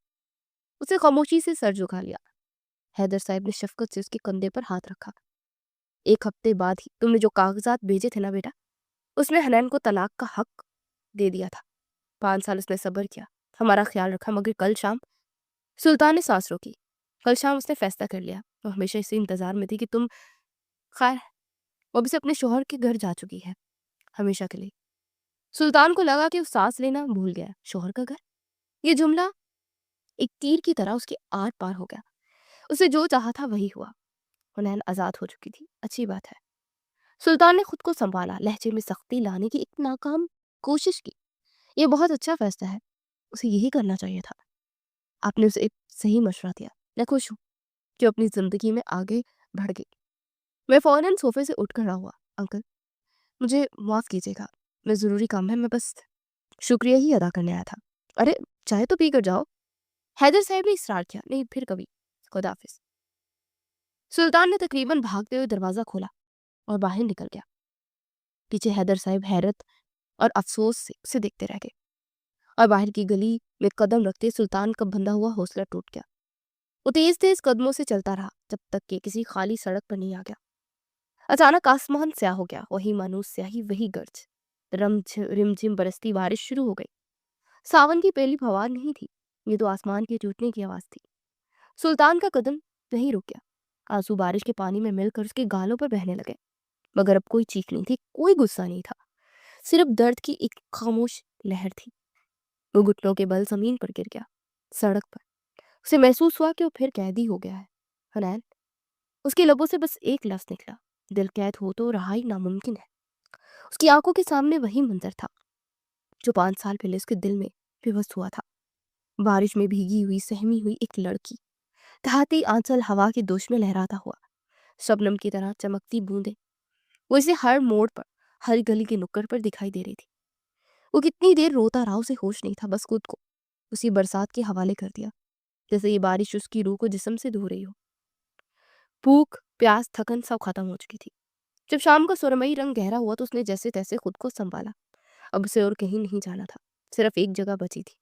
[SPEAKER 1] اسے خاموشی سے سر جھکا لیا۔ حیدر صاحب نے شفقت سے اس کے کندھے پر ہاتھ رکھا۔ 1 ہفتے بعد ہی تم نے جو کاغذات بھیجے تھے نا بیٹا، اس میں حنین کو طلاق کا حق دے دیا تھا۔ 5 سال اس نے صبر کیا، ہمارا خیال رکھا، مگر کل شام… سلطان نے سانس روکی۔ کل شام اس نے فیصلہ کر لیا۔ وہ ہمیشہ اسی انتظار میں تھی کہ تم… خیر، وہ بھی سے اپنے شوہر کے گھر جا چکی ہے، ہمیشہ کے لیے۔ سلطان کو لگا کہ وہ سانس لینا بھول گیا۔ شوہر کا گھر؟ یہ جملہ ایک تیر کی طرح اس کے آر پار ہو گیا۔ اسے جو چاہا تھا وہی ہوا۔ حنین آزاد ہو چکی تھی، اچھی بات ہے۔ سلطان نے خود کو سنبھالا، لہجے میں سختی لانے کی ایک ناکام کوشش کی۔ یہ بہت اچھا فیصلہ ہے، उसे यही करना चाहिए था। आपने उसे एक सही मशवरा दिया। मैं खुश हूँ कि अपनी ज़िंदगी में आगे बढ़ गई। मैं फ़ौरन सोफ़े से उठ खड़ा हुआ। अंकल, मुझे माफ़ कीजिएगा, मैं ज़रूरी काम है, मैं बस शुक्रिया ही अदा करने आया था। अरे! चाय तो पी कर जाओ। हैदर साहब ने इसरार किया। नहीं, फिर कभी। खुदा हाफ़िज़। सुल्तान ने तकरीबन भागते हुए दरवाज़ा खोला और बाहर निकल गया। पीछे हैदर साहब हैरत और अफ़सोस से उसे देखते रह गए और बाहर की गली में कदम रखते सुल्तान का बंधा हुआ हौसला टूट गया। वो तेज़-तेज़ कदमों से चलता रहा जब तक कि किसी खाली सड़क पर नहीं आ गया। अचानक आसमान स्याह हो गया। वही मानूस स्याही, वही गर्ज। रिमझिम बरसती बारिश शुरू हो गई। सावन की पहली फवार नहीं थी, ये तो आसमान के टूटने की आवाज़ थी। सुल्तान का कदम नहीं रुक गया। आंसू बारिश के पानी में मिलकर उसके गालों पर बहने लगे। मगर अब कोई चीख नहीं थी, कोई गुस्सा नहीं था, सिर्फ दर्द की एक खामोश लहर थी। वो घुटनों के बल जमीन पर गिर गया, सड़क पर। उसे महसूस हुआ कि वो फिर कैदी हो गया है। हनैन, उसके लबों से बस एक लफ्ज निकला, दिल कैद हो तो रहाई नामुमकिन है। उसकी आंखों के सामने वही मंजर था जो 5 साल पहले उसके दिल में विवश हुआ था। बारिश में भीगी हुई, सहमी हुई एक लड़की, तहाती आंचल हवा के दोष में लहराता हुआ, शबनम की तरह चमकती बूंदें। वो इसे हर मोड़ पर, हर गली के नुक्कड़ पर दिखाई दे रही थी। वो कितनी देर रोता रहा, उसे होश नहीं था, बस खुद को उसी बरसात के हवाले कर दिया, जैसे ये बारिश उसकी रूह को जिस्म से धो रही हो। भूख, प्यास, थकन सब खत्म हो चुकी थी। जब शाम का सुरमई रंग गहरा हुआ तो उसने जैसे तैसे खुद को संभाला। अब उसे और कहीं नहीं जाना था, सिर्फ एक जगह बची थी,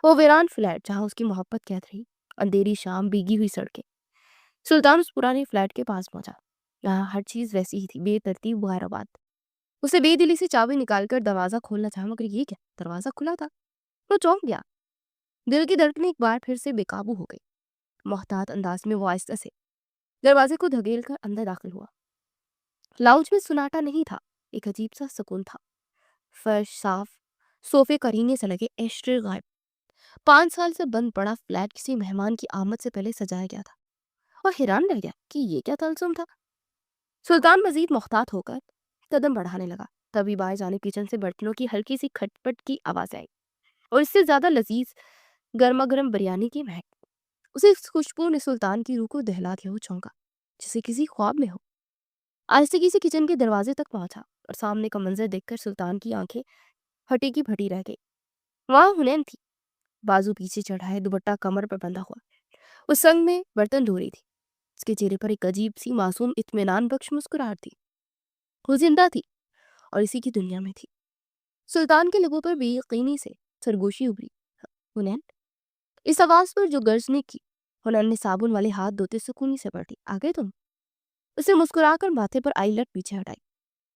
[SPEAKER 1] वो वीरान फ्लैट जहां उसकी मोहब्बत कैद रही। अंधेरी शाम, भीगी हुई सड़कें। सुल्तान उस पुराने फ्लैट के पास पहुंचा। यहाँ हर चीज वैसी ही थी, बेतरतीब, गैरबाद। उसे बेदिली से चाबी निकालकर दरवाजा खोलना चाहा, मगर ये क्या, दरवाजा खुला था। वो चौंक गया। दिल की धड़कनें एक बार फिर से बेकाबू हो गई। मोहतात अंदाज में वो आहिस्ता से दरवाजे को धकेल कर अंदर दाखिल हुआ। लाउंज में सुनाटा नहीं था, एक अजीब सा सुकून था। फर्श साफ, सोफे करीने से लगे, एस्ट्रे गायब। 5 साल से बंद पड़ा फ्लैट किसी मेहमान की आमद से पहले सजाया गया था और हैरान रह गया कि ये क्या तलसुम था। सुल्तान मजीद मोहतात होकर कदम बढ़ाने लगा। तभी बाएं जाने किचन से बर्तनों की हल्की सी खटपट की आवाज आई और इससे ज्यादा लजीज गर्मा गर्म बिरयानी की महक। उसे इस खुशबू ने सुल्तान की रूह को दहला दिया। वो चौंका, जैसे किसी ख्वाब में हो। आहिस्ते से किचन के दरवाजे तक पहुंचा और सामने का मंजर देखकर सुल्तान की आंखें फटी की फटी रह गई। वहां हुनैन थी, बाजू पीछे चढ़ाए, दुपट्टा कमर पर बंधा हुआ। उस संग में बर्तन धो रही थी। उसके चेहरे पर एक अजीब सी मासूम इत्मीनान बख्श मुस्कुराहट थी। वो जिंदा थी और इसी की दुनिया में थी। सुल्तान के लबों पर बेयकीनी से सरगोशी उभरी। हुनैन, इस आवाज पर जो गर्जने की, हुनैन ने साबुन वाले हाथ धोते सुकूनी से पलटी। आ गए तुम? उसे मुस्कुराकर माथे पर आई लट पीछे हटाई।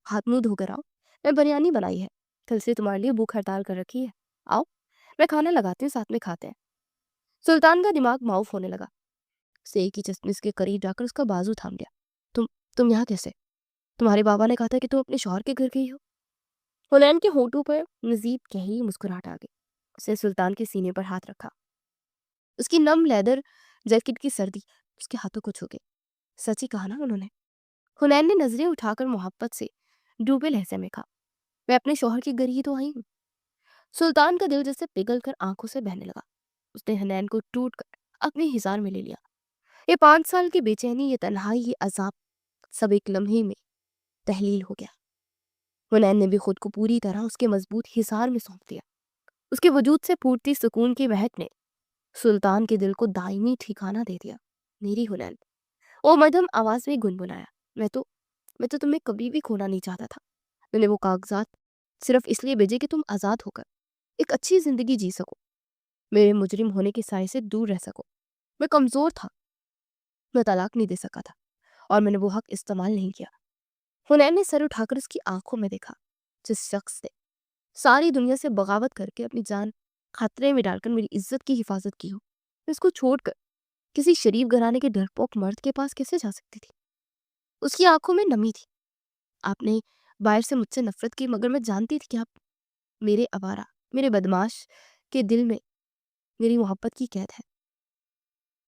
[SPEAKER 1] हाथ मुंह धोकर आओ, मैं बिरयानी बनाई है, कल से तुम्हारे लिए भूख हड़ताल कर रखी है। आओ, मैं खाना लगाती हूँ, साथ में खाते हैं। सुल्तान का दिमाग माउफ होने लगा। उसे एक ही चश्मिश के करीब जाकर उसका बाजू थाम लिया। तुम यहाँ कैसे? तुम्हारे बाबा ने कहा था कि तुम अपने शौहर के घर गई हो। हुनैन के होठों पर मजीद गहरी मुस्कुराहट आ गई। उसने सुल्तान के सीने पर हाथ रखा। उसकी नम लेदर जैकेट की सर्दी उसके हाथों को छू गई। सच ही कहा ना उन्होंने? हुनैन ने नजरें उठाकर मोहब्बत से डूबे लहजे में कहा, मैं अपने शौहर के घर ही तो आई हूँ। सुल्तान का दिल जैसे पिघल कर आंखों से बहने लगा। उसने हुनैन को टूट कर अपने हिसार में ले लिया। ये 5 साल की बेचैनी, ये तन्हाई, ये अजाब, सब एक लम्हे में तहलील हो गया। हुनैन ने भी खुद को पूरी तरह उसके मजबूत हिसार में सौंप दिया। उसके वजूद से फूटती सुकून की महक ने सुल्तान के दिल को दायमी ठिकाना दे दिया। मेरी हुनैन, वो मध्यम आवाज में गुनगुनाया, मैं तो तुम्हें कभी भी खोना नहीं चाहता था। मैंने वो कागजात सिर्फ इसलिए भेजे कि तुम आजाद होकर एक अच्छी जिंदगी जी सको, मेरे मुजरिम होने के साए से दूर रह सको। मैं कमजोर था, मैं तलाक नहीं दे सका था और मैंने वो हक इस्तेमाल नहीं किया। हुनैन ने सर उठाकर उसकी आंखों में देखा। जिस शख्स ने सारी दुनिया से बगावत करके अपनी जान खतरे में डालकर मेरी इज्जत की हिफाजत की हो, मैं उसको छोड़कर किसी शरीफ घराने के डरपोक मर्द के पास कैसे जा सकती थी? उसकी आंखों में नमी थी। आपने बाहर से मुझसे नफरत की, मगर मैं जानती थी कि आप मेरे आवारा, मेरे बदमाश के दिल में मेरी मोहब्बत की कैद है।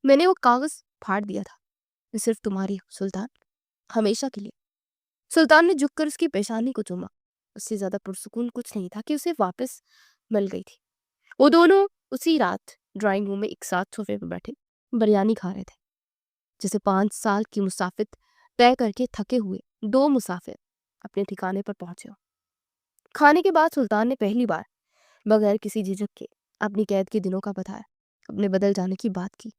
[SPEAKER 1] मैंने वो कागज फाड़ दिया था। मैं सिर्फ तुम्हारी हूँ सुल्तान, हमेशा के लिए। सुल्तान ने झुककर उसकी पेशानी को चूमा। उससे ज्यादा पुरसुकून कुछ नहीं था कि उसे वापस मिल गई थी। वो दोनों اسی رات ڈرائنگ روم میں ایک ساتھ صوفے پہ بیٹھے بریانی کھا رہے تھے، جیسے 5 سال کی مسافت طے کر کے تھکے ہوئے 2 مسافر اپنے ٹھکانے پر پہنچے ہو۔ کھانے کے بعد سلطان نے پہلی بار بغیر کسی جھجک کے اپنی قید کے دنوں کا بتایا، اپنے بدل جانے کی بات کی۔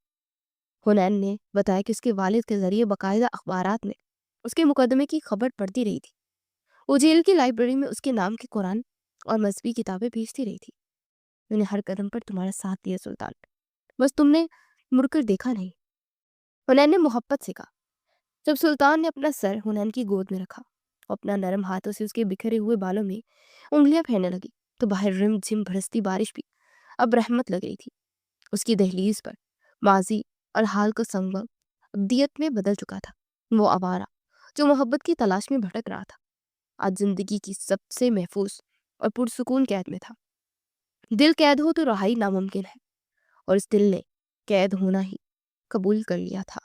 [SPEAKER 1] حنین نے بتایا کہ اس کے والد کے ذریعے باقاعدہ اخبارات میں اس کے مقدمے کی خبر پڑتی رہی تھی، وہ جیل کی لائبریری میں اس کے نام کے قرآن اور مذہبی کتابیں بھیجتی رہی تھی۔ میں نے ہر قدم پر تمہارا ساتھ دیا سلطان، بس تم نے مڑ کر دیکھا نہیں، حنین نے محبت سے کہا۔ جب سلطان نے اپنا سر حنین کی گود میں رکھا اور اپنا نرم ہاتھوں سے اس کے بکھرے ہوئے بالوں میں انگلیاں پھیرنے لگی تو باہر رم جھم برستی بارش بھی اب رحمت لگ رہی تھی۔ اس کی دہلیز پر ماضی اور حال کا سنگم ابدیت میں بدل چکا تھا۔ وہ آوارہ جو محبت کی تلاش میں بھٹک رہا تھا، آج زندگی کی سب سے محفوظ اور پرسکون قید میں تھا۔ دل قید ہو تو رہائی ناممکن ہے، اور اس دل نے قید ہونا ہی قبول کر لیا تھا۔